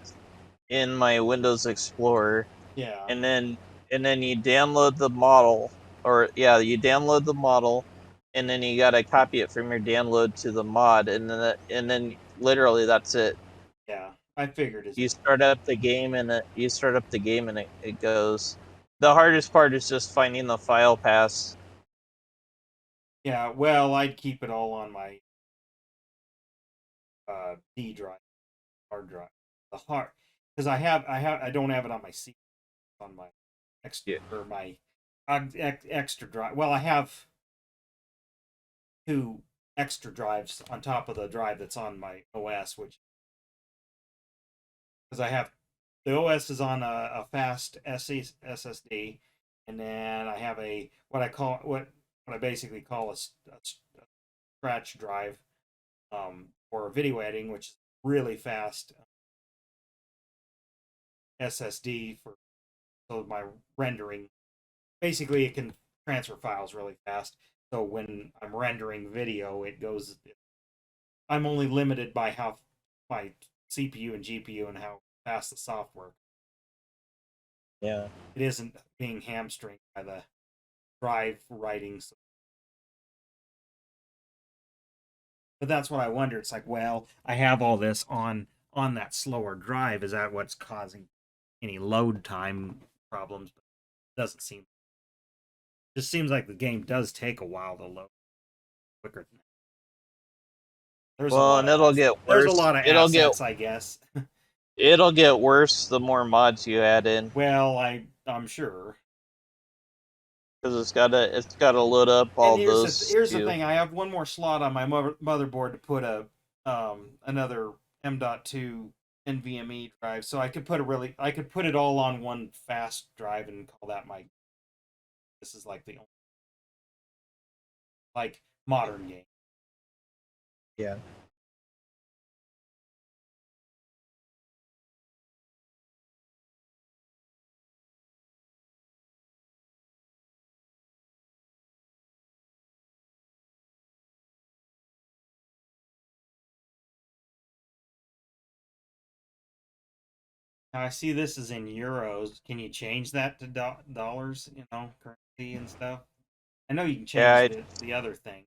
in my Windows Explorer, Yeah, and then you download the model, or yeah, you download the model, and then you gotta copy it from your download to the mod, and then literally that's it. yeah. I figured as You much. start up the game and it goes. The hardest part is just finding the file paths. Yeah, well, I'd keep it all on my D drive, hard drive. The hard because I don't have it on my C, on my extra Yeah. or my extra drive. Well, I have two extra drives on top of the drive that's on my OS, which because I have the OS is on a fast SSD, and then I have a what I basically call a scratch drive for video editing, which is really fast SSD for so my rendering. Basically, it can transfer files really fast. So when I'm rendering video, it goes. I'm only limited by how my CPU and GPU and how fast the software. Yeah. It isn't being hamstringed by the drive writings. But that's what I wonder. It's like, well, I have all this on that slower drive. Is that what's causing any load time problems? But it doesn't seem. Just seems like the game does take a while to load quicker than that. There's a Well, lot and of it'll assets. get There's a worse. lot of assets, I guess. It'll get worse the more mods you add in, Well, I'm sure. because it's gotta load up And all those here's the too. thing. I have one more slot on my motherboard to put a another M.2 NVMe drive, so I could put it all on one fast drive and call that my. This is like the only like modern game. Yeah. Now I see this is in euros. Can you change that to dollars? Currency and stuff. I know you can Yeah, change the other thing.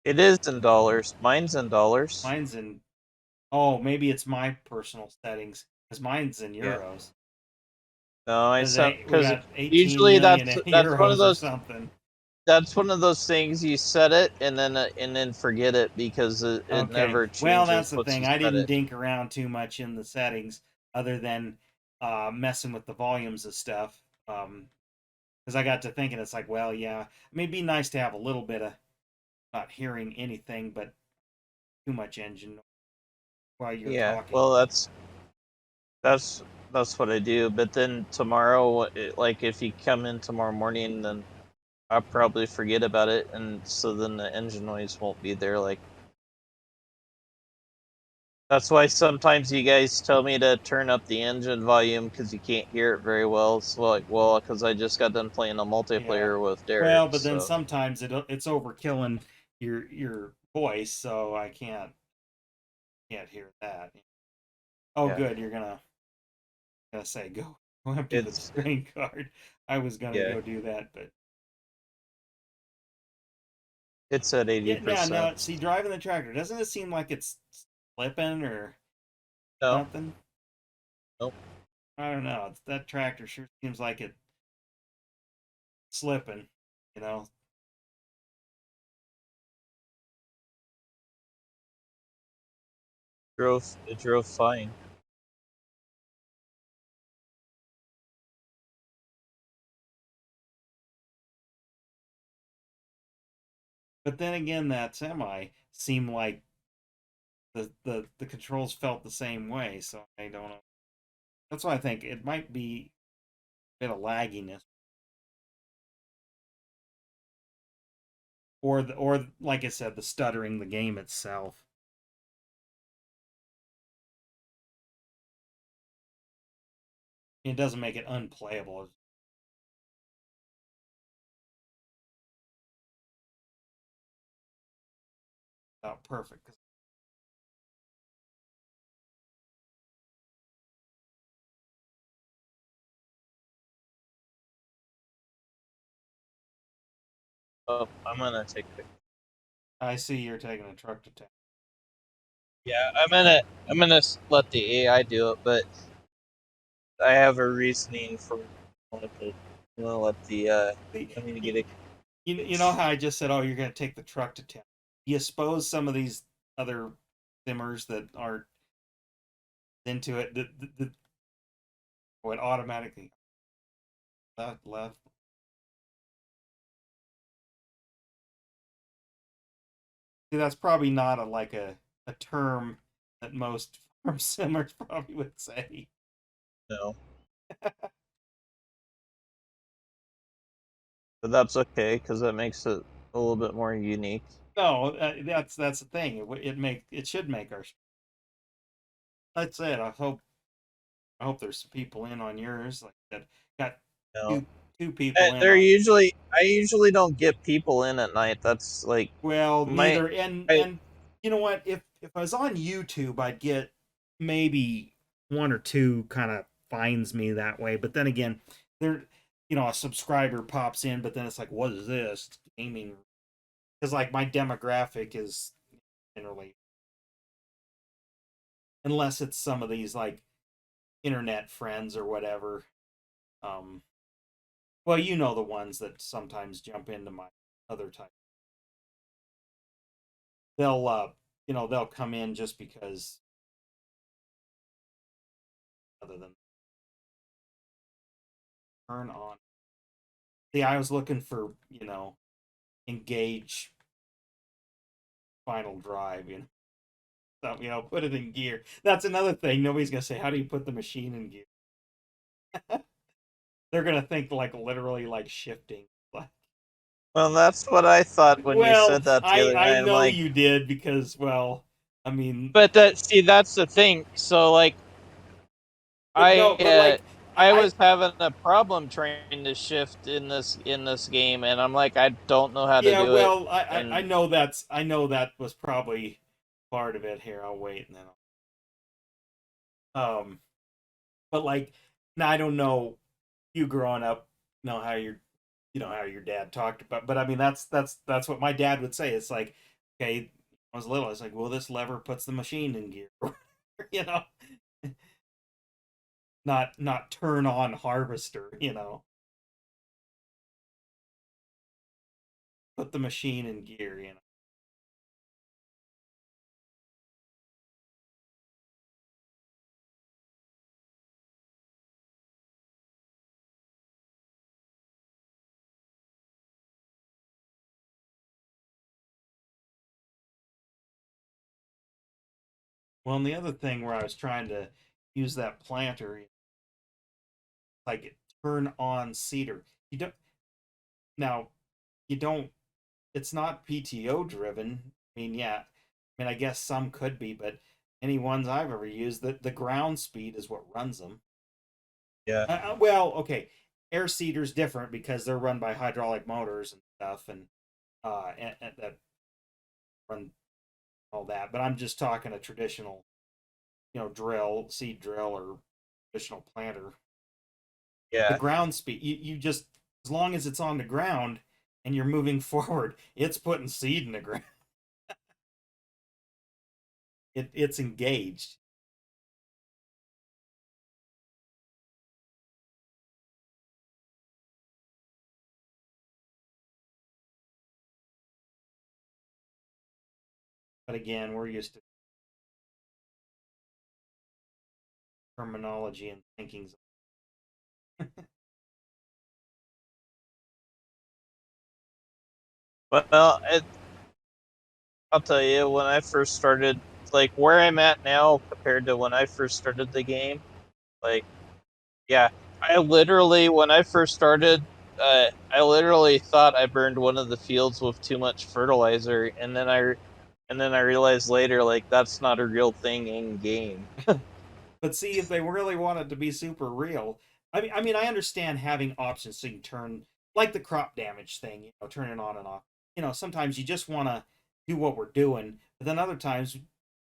it is in dollars. Mine's in dollars. Mine's in. Oh, maybe it's my personal settings because mine's in Yeah. euros. No, Because it's not we because got 18 usually million that's one of euros or those something. things you set it and then forget it because it Okay. never Well, changes that's the once thing. you I set didn't it. dink around too much in the settings other than messing with the volumes of stuff. Because I got to thinking, it's like, well, yeah, it may be nice to have a little bit of not hearing anything but too much engine while you're Yeah, talking. well, that's that's what I do. But then tomorrow, like if you come in tomorrow morning, then I'll probably forget about it, and so then the engine noise won't be there. Like that's why sometimes you guys tell me to turn up the engine volume because you can't hear it very well. So like, well, because I just got done playing a Yeah. multiplayer with Derek, Well, but then so sometimes it's overkilling your voice, so I can't hear that. Oh, yeah, good. You're gonna say go empty the it's grain card. I was gonna yeah, go do that, but it's at eighty yeah, now percent. now see driving the tractor, doesn't it seem like it's slipping or No, something? nope. I don't know. That tractor sure seems like it's slipping, you know. It drove fine. But then again, that semi seemed like the controls felt the same way, so I don't know. That's why I think it might be a bit of lagginess, or like I said, the stuttering the game itself. It doesn't make it unplayable. It's not perfect. Oh, I'm gonna take a I see you're taking a truck to town. Yeah, let the AI do it, but I have a reasoning for wanting to let the I mean to get it You know fixed. how I just said, oh, you're going to take the truck to town. You suppose some of these other simmers that aren't into it, the would automatically left. See, that's probably not a term that most Farm Simmers probably would say. No, but that's okay because that makes it a little bit more unique. No, that's the thing. It should make our. That's it. I hope there's some people in on yours like that. Got No, two people in they're on. usually I usually don't get people in at night. That's like Well, my neither I and you know what? If I was on YouTube, I'd get maybe one or two kind of finds me that way. But then again, there, a subscriber pops in, but then it's like, what is this gaming? Because like my demographic is generally, unless it's some of these like internet friends or whatever. Um, well, you know the ones that sometimes jump into my other type. They'll they'll come in just because other than turn on. See, I was looking for, engage final drive, So, put it in gear. That's another thing. Nobody's gonna say, how do you put the machine in gear? They're gonna think like literally like shifting. Like, well, that's what I thought when you well, said that the other I night. I'm know like, you did because, well, I mean, but that's the thing. So like but I no, but like I I was having a problem trying to shift in this game, and I'm like, I don't know how to yeah, do it, well, I and know I know that was probably part of it. Here, I'll wait and then but like now I don't know you growing up know how how your dad talked about, but I mean that's what my dad would say. It's like, okay, I was little, it's like, well, this lever puts the machine in gear. you know not turn on harvester, put the machine in gear. Well, and the other thing where I was trying to use that planter, like turn on cedar, you don't now you don't it's not PTO driven. I mean, yeah, I guess some could be, but any ones I've ever used, the ground speed is what runs them. yeah, Well, okay, air seeder's different because they're run by hydraulic motors and stuff, and that run all that. But I'm just talking a traditional, seed drill, or traditional planter. The yeah, ground speed, you just, as long as it's on the ground and you're moving forward, it's putting seed in the ground. It's engaged. But again, we're used to terminology and thinkings. well, I'll tell you when I first started, like where I'm at now compared to when I first started the game, like yeah, I literally when I first started, I literally thought I burned one of the fields with too much fertilizer, and then I realized later like that's not a real thing in game. But see, if they really want it to be super real, I mean, I understand having options so you can turn, like the crop damage thing, turn it on and off. Sometimes you just want to do what we're doing, but then other times,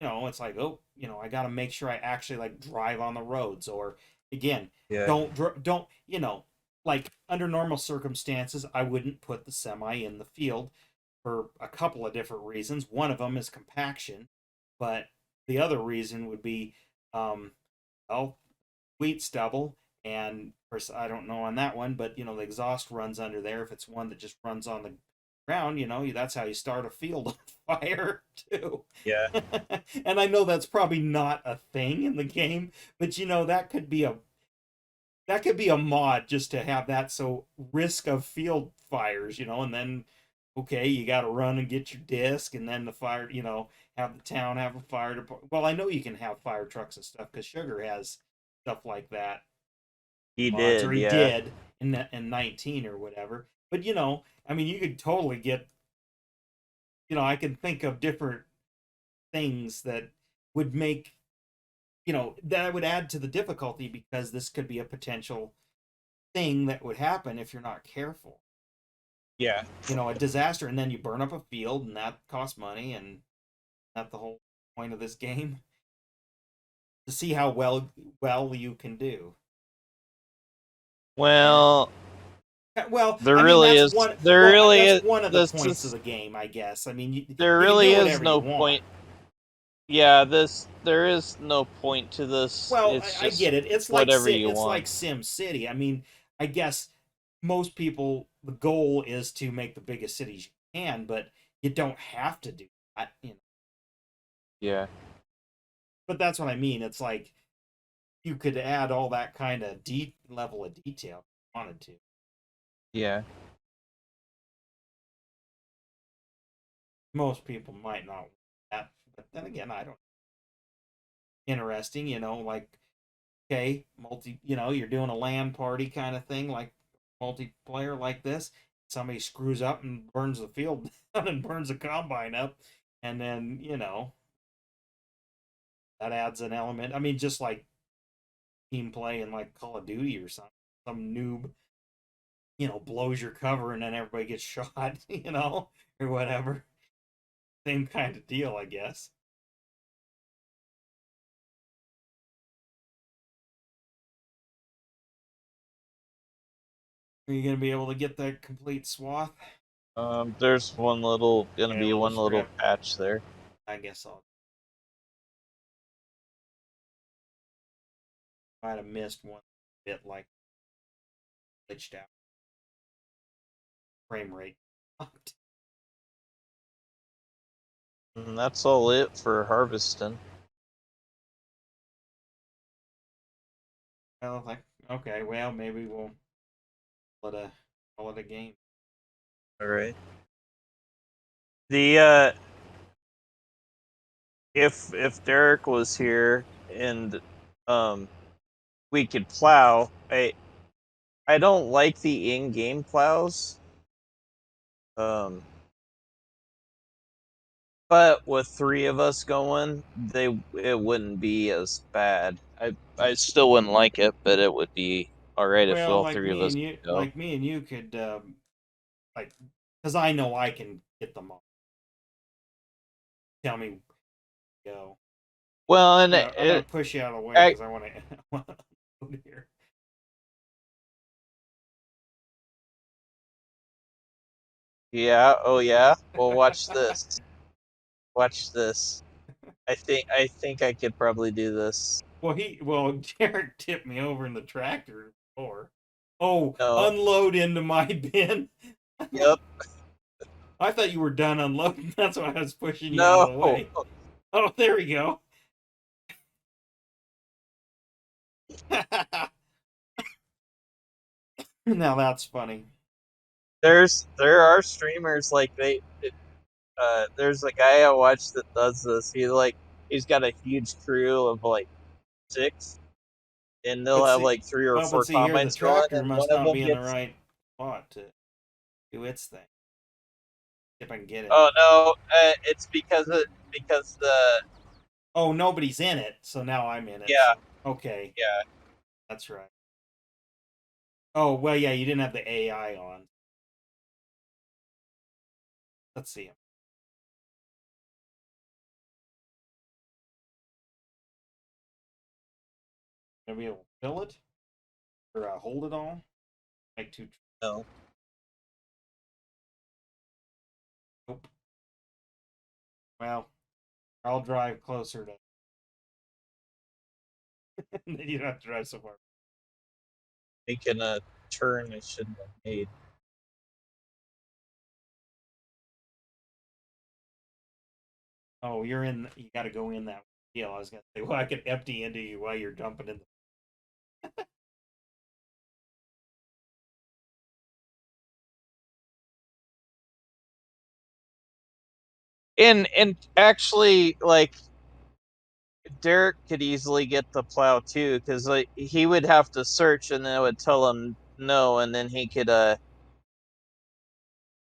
it's like, oh, I got to make sure I actually like drive on the roads, or again, Yeah, don't, like under normal circumstances, I wouldn't put the semi in the field for a couple of different reasons. One of them is compaction, but the other reason would be, um, well, wheat stubble, and of course I don't know on that one, but the exhaust runs under there. If it's one that just runs on the ground, that's how you start a field on fire too. yeah, And I know that's probably not a thing in the game, but that could be a mod just to have that, so risk of field fires, and then okay, you got to run and get your disc, and then the fire, have the town have a fire department. Well, I know you can have fire trucks and stuff because Sugar has stuff like that He mods, or did, he yeah. did in 19 or whatever. But I mean, you could totally get, I can think of different things that would make, that would add to the difficulty because this could be a potential thing that would happen if you're not careful. Yeah. A disaster, and then you burn up a field, and that costs money, and that's the whole point of this game, to see how well you can do. Well, Well, there I mean really that's is one. there Well, really that's is one of the this points of is the game, I guess. I mean, there you can really do is whatever you no want. point. Yeah, this there is no point to this. Well, It's I just get it. It's like whatever you it's want. like Sim City. I mean, I guess most people, the goal is to make the biggest cities you can, but you don't have to do that. Yeah. But that's what I mean. It's like you could add all that kind of deep level of detail if you wanted to. Yeah. Most people might not want that, but then again, I don't. Interesting, like, okay, you're doing a LAN party kind of thing, like multiplayer like this. Somebody screws up and burns the field down and burns the combine up, and then that adds an element. I mean, just like team play in like Call of Duty or something. Some noob, blows your cover and then everybody gets shot, or whatever. Same kind of deal, I guess. Are you gonna be able to get that complete swath? There's gonna Yeah, a be little one little strip. patch there. I guess I'll might have missed one bit, like glitched out frame rate. And that's all it for harvesting. Well, like, okay, well, maybe we'll let a call it a game. All right. The if Derek was here and um we could plow, I don't like the in-game plows. Um but with three of us going, it wouldn't be as bad. I still wouldn't like it, but it would be all right if Well, all three of us could go. like me and you could, like, because I know I can get them all. Tell me, go. Well, and I'm gonna push you out of the way I because I want to go here. yeah, oh yeah. Well, watch this. Watch this. I think I could probably do this. Well, Jared tipped me over in the tractor before. Oh, No. unload into my bin. Yep. I thought you were done unloading. That's why I was pushing you out of No. the way. Oh, there we go. Now that's funny. There are streamers like there's a guy I watch that does this. He's got a huge crew of like six, and they'll But have see, like three or well, but four see here, the combines going, tractor and one must of not them be in the gets. right spot to do its thing. If I can get it. Oh no, it's because the Oh, nobody's in it, so now I'm in it. yeah, So okay, yeah. that's right. Oh well, yeah, you didn't have the AI on. Let's see. Gonna be able to fill it or hold it all? Make two. No. Nope. Well, I'll drive closer to. Then you don't have to drive so far. Making a turn it shouldn't have made. Oh, you're in. You got to go in that deal. I was gonna say, well, I could empty into you while you're dumping in. And actually, like Derek could easily get the plow too, because like he would have to search, and then it would tell him no, and then he could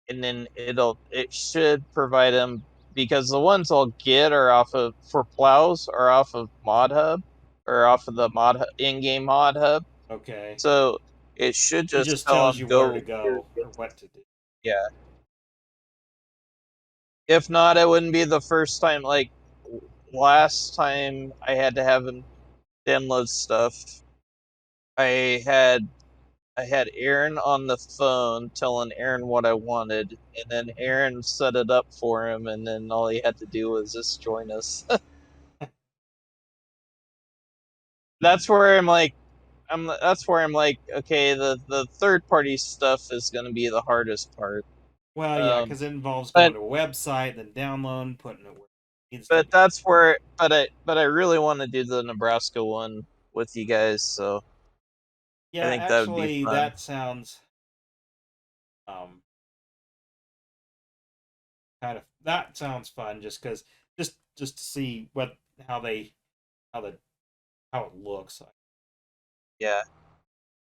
and then it should provide him, because the ones I'll get are off of for plows are off of Mod Hub or off of the in-game Mod Hub. Okay. So it should It just just tell tells him you where to go here. go or what to do. Yeah. If not, it wouldn't be the first time. Like last time I had to have him download stuff. I had I had Aaron on the phone telling Aaron what I wanted, and then Aaron set it up for him, and then all he had to do was just join us. That's where I'm like, that's where I'm like, okay, the third party stuff is going to be the hardest part. Well, yeah, Um, because it involves but going to a website, then downloading, putting it where it needs to but be. that's where, but I really want to do the Nebraska one with you guys, so I Yeah, think that would be actually, fun. that sounds um that sounds fun. Just because, just to see what how they how the how it looks. Yeah.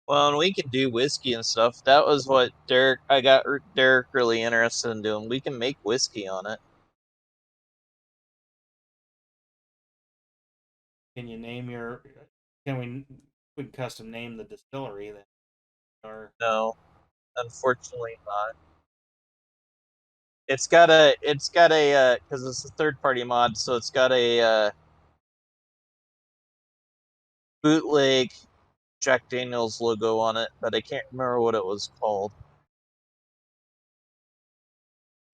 Well, and we can do whiskey and stuff. That was what I got Derek really interested in doing. We can make whiskey on it. Can you name your? Can we can custom name the distillery then? Or No, unfortunately not. It's got a, because it's a third party mod, so it's got a bootleg Jack Daniels logo on it, but I can't remember what it was called.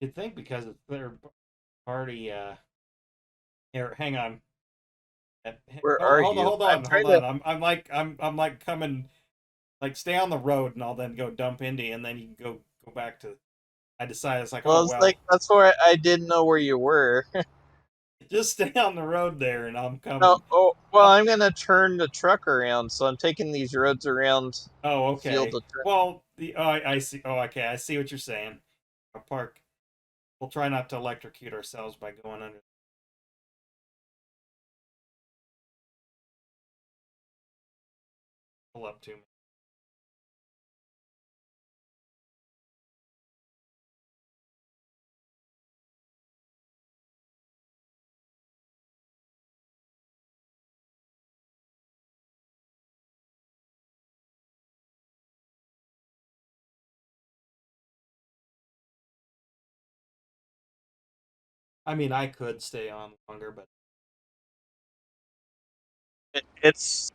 you'd think because it's third party. Here, hang on. Where are you? I'm Hold trying to. on. I'm like coming, like stay on the road, and I'll then go dump Indy, and then you can go back to. I decided it's like, oh Well, it's like well, that's where I didn't know where you were. just stay on the road there, and I'm No, coming. oh well, Oh, I'm gonna turn the truck around, so I'm taking these roads around oh, the field okay. to turn. Well, I see. Oh, okay. I see what you're saying. Our park. We'll try not to electrocute ourselves by going under. Pull up to me. I mean, I could stay on longer, but It's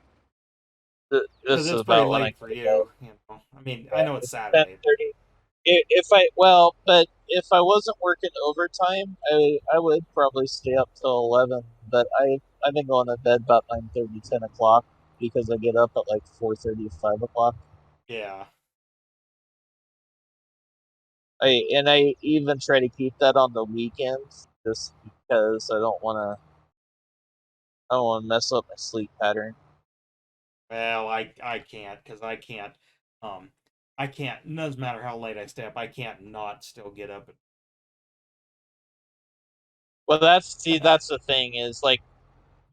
because this is it's pretty about when I late for gotta go. you, you know. I mean, I Yeah, know it's it's 10:30. Saturday. If I well, but if I wasn't working overtime, I would probably stay up till 11. But I've been going to bed about 9:30, 10 o'clock, because I get up at like 4:30, 5 o'clock. Yeah. I even try to keep that on the weekends, just because I don't want to mess up my sleep pattern. Well, I can't because um I can't. No, doesn't matter how late I stay up. I can't not still get up. Well, that's the thing is like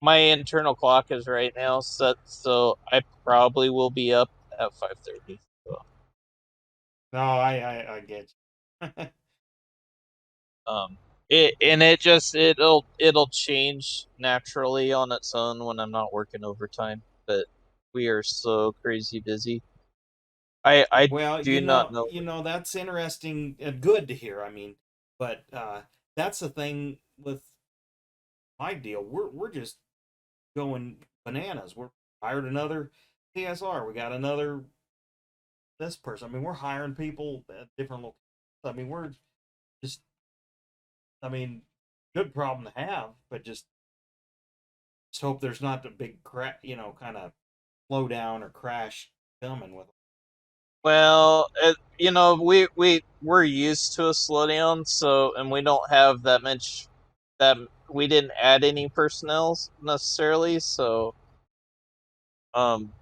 my internal clock is right now set, so I probably will be up at 5:30. So, No, I get you. um, it just it'll change naturally on its own when I'm not working overtime. But we are so crazy busy. I Well, do not know. that's interesting and good to hear. I mean, but that's the thing with my deal. We're just going bananas. We're hired another CSR. We got another this person. I mean, we're hiring people at different locations. I mean, we're just. I mean, good problem to have, but just hope there's not a big crash. Kind of slow down or crash coming with. Well, we're used to a slowdown, so and we don't have that much that we didn't add any personnel necessarily, so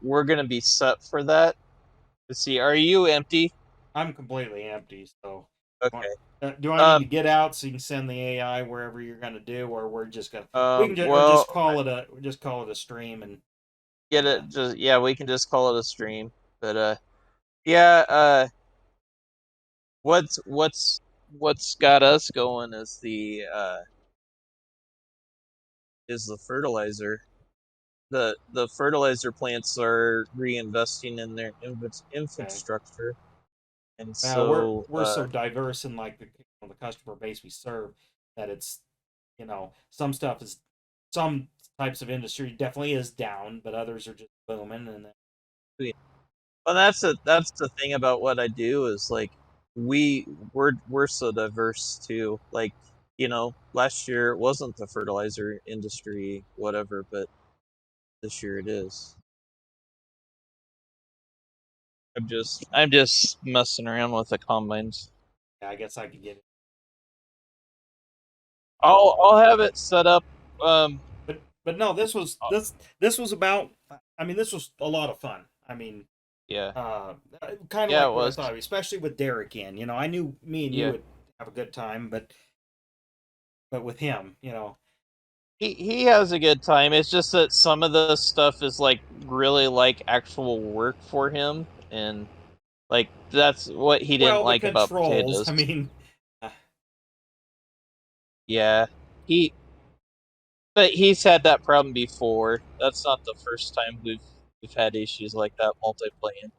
we're gonna be set for that. Let's see, are you empty? I'm completely empty, so Okay. Do I need to Um. get out so you can send the AI wherever you're gonna do, or we're just gonna or Well, just call it a stream and get uh, it. Just yeah, we can just call it a stream. But yeah. What's got us going is the fertilizer. The fertilizer plants are reinvesting in their okay. infrastructure, and Well, so we're so diverse in like the customer base we serve that it's some stuff is some types of industry definitely is down, but others are just booming and well, that's the thing about what I do is like we're so diverse too. Like, last year it wasn't the fertilizer industry, whatever, but this year it is. I'm just messing around with the combines. yeah, I guess I could get it. I'll have it set up. Um, But no, uh, this was about. I mean, this was a lot of fun. I mean, yeah, uh, kind of yeah, it like what I was. thought, especially with Derek in. I knew me and you Yeah, would have a good time, but with him, he has a good time. It's just that some of the stuff is like really like actual work for him, and like that's what he didn't well, the like about controls. I potatoes. mean, Yeah, he but he's had that problem before. That's not the first time we've had issues like that multiplaying.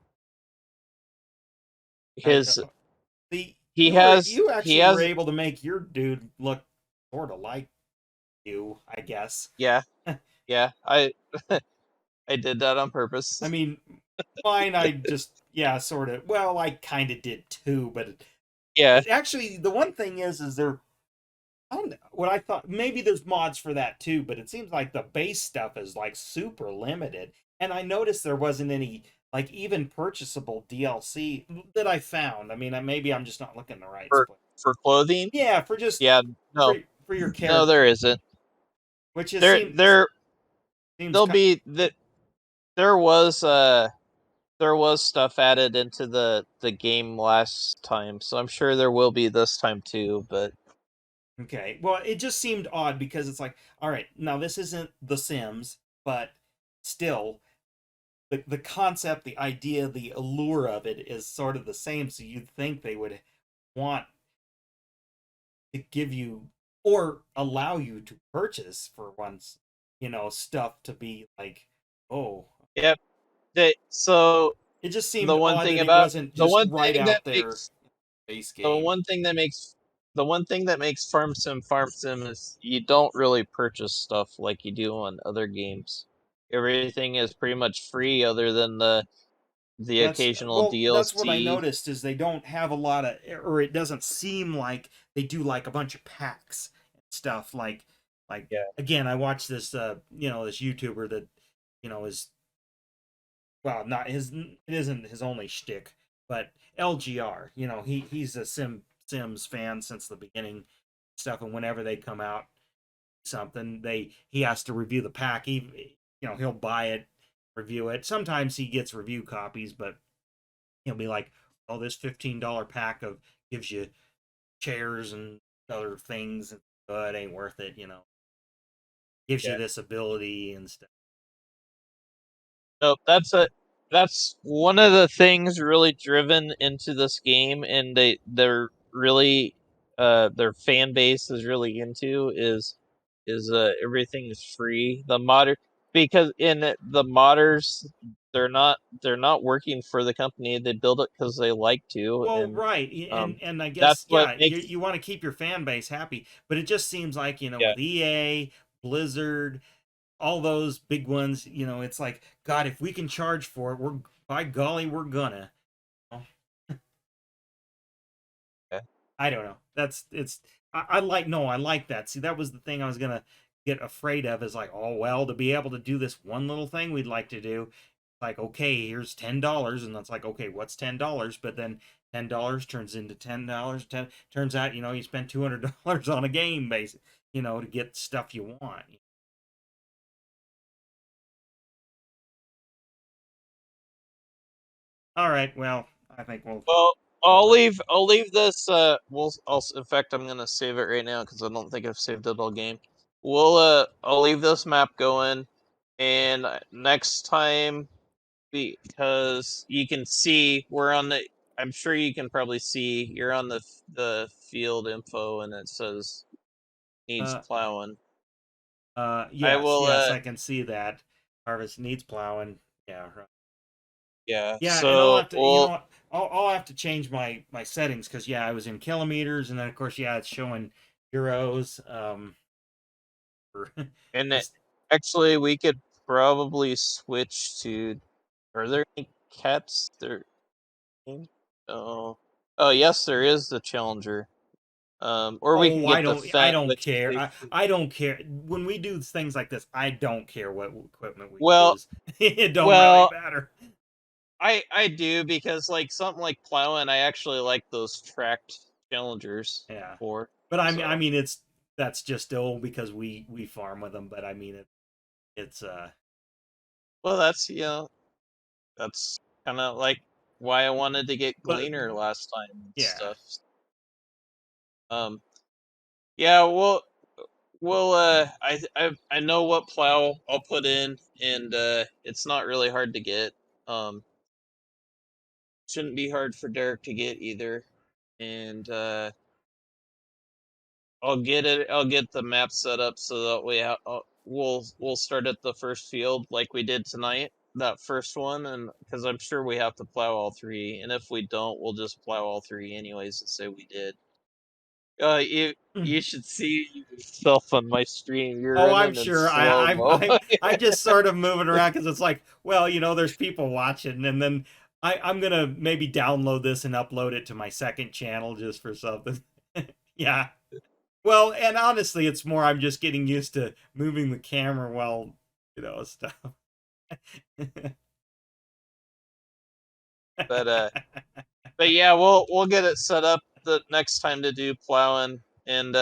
I His the he you he actually were has able to make your dude look sort of like you, I guess. yeah, yeah. I did that on purpose. I mean, mine, I just yeah, sort of. Well, I kind of did too, but Yeah, actually, the one thing is there. I don't know, what I thought maybe there's mods for that too, but it seems like the base stuff is like super limited. And I noticed there wasn't any like even purchasable DLC that I found. I mean, maybe I'm just not looking in the right for spot. for clothing. Yeah, for just Yeah, for no, for your no, there character, isn't. which is There there seems there'll be that there there was stuff added into the game last time, so I'm sure there will be this time too. But okay. Well, it just seemed odd because it's like, all right, now this isn't The Sims, but still the concept, the idea, the allure of it is sort of the same. So you'd think they would want to give you or allow you to purchase for once, stuff to be like, oh, yep. So it just the seemed one odd thing that it about wasn't the just one right thing that out there makes base the game. one thing that makes the one thing that makes Farm Sim is you don't really purchase stuff like you do on other games. Everything is pretty much free other than the occasional That's what I DLC. noticed is they don't have a lot of, or it doesn't seem like they do like a bunch of packs and stuff. Like Yeah. again, I watched this this YouTuber that is, well, not his, it isn't his only shtick, but LGR, he's a Sims fan since the beginning stuff, and whenever they come out something, he has to review the pack. He'll buy it, review it. Sometimes he gets review copies, but he'll be like, "Oh, this $15 pack of gives you chairs and other things. It ain't worth it, Gives you Yeah. this ability and stuff." No, that's one of the things really driven into this game, and they're really their fan base is really into is everything is free. The modder because in the modders they're not working for the company. They build it because they like to, Well, and right, um and I that's guess what yeah, makes you want to keep your fan base happy, but it just seems like yeah. with EA, Blizzard, all those big ones, it's like God, if we can charge for it, we're by golly, we're gonna. Yeah. I don't know. That's it's. I like no. I like that. See, that was the thing I was gonna get afraid of. Is like, oh well, to be able to do this one little thing we'd like to do. Like, okay, here's $10, and that's like, okay, what's $10? But then $10 turns into $10. Turns out, you spend $200 on a game, basic, to get stuff you want. All right, well, I think we'll. Well, I'll leave this. In fact, I'm gonna save it right now because I don't think I've saved it all game. I'll leave this map going, and next time, because you can see we're on the. I'm sure you can probably see you're on the field info, and it says needs Uh, plowing. I yes, will. yes, I can see that. Harvest needs plowing. Yeah, right. Yeah. Yeah, and I'll So have to, you know what? I'll have to change my settings because yeah, I was in kilometers, and then of course yeah, it's showing euros. For and just actually, we could probably switch to. Are there any cats there? Oh, oh yes, there is the Challenger. Or we can oh, get the I Fett, don't which care. I don't care when we do things like this. I don't care what equipment we well, use. It don't really well, matter. I do because like something like plowing, I actually like those tracked Challengers Yeah, for. but I So mean it's that's just still because we farm with them. But I mean it's well, that's kind of like why I wanted to get but Gleaner last time and yeah. stuff. Um, yeah, I know what plow I'll put in, and it's not really hard to get. Um, shouldn't be hard for Derek to get either, and I'll get it. I'll get the map set up so that we'll start at the first field like we did tonight, that first one, and because I'm sure we have to plow all three, and if we don't, we'll just plow all three anyways and say we did. You should see yourself on my stream. You're Oh, I'm running in sure. slow mo. I'm just sort of moving around because it's like, well, you know, there's people watching, and then I'm gonna maybe download this and upload it to my second channel just for something. Yeah. Well, and honestly, it's more I'm just getting used to moving the camera while you know stuff. but uh, but yeah, we'll get it set up the next time to do plowing, and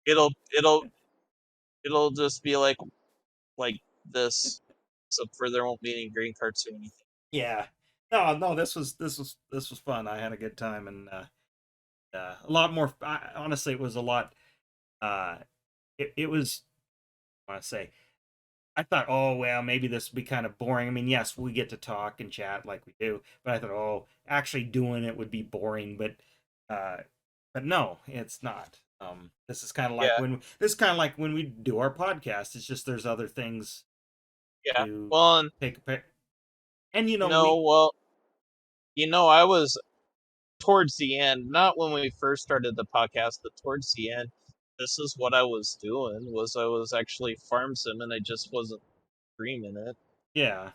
it'll it'll it'll just be like this, except for there won't be any green carts or anything. Yeah. No, no, this was fun. I had a good time, and a lot more. Honestly, it was a lot. Uh, it was. I want to say I thought, oh well, maybe this would be kind of boring. I mean, yes, we get to talk and chat like we do, but I thought, oh, actually doing it would be boring. Uh, but no, it's not. This is kind of like Yeah, when we do our podcast. It's just there's other things yeah. to Well, and, take a pic. And you you know, know, well, I was towards the end, not when we first started the podcast, but towards the end. This is what I was doing. Was I was actually farm sim, and I just wasn't streaming it. yeah.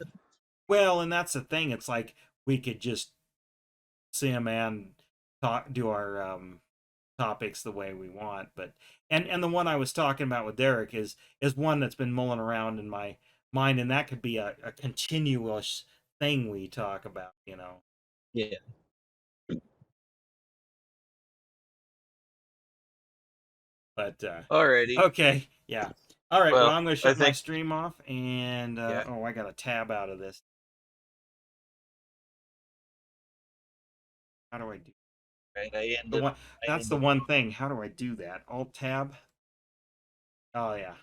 Well, and that's the thing. It's like we could just sim and talk, do our topics the way we want. But and the one I was talking about with Derek is one that's been mulling around in my mind, and that could be a continuous thing we talk about, you know. Yeah. But Alrighty. okay, yeah. All right, well, Well, I'm going to I shut my think stream off, and yeah. oh, I got to tab out of this. How do I do Right. the one? I That's the ended one thing. How do I do that? Alt tab. Oh yeah.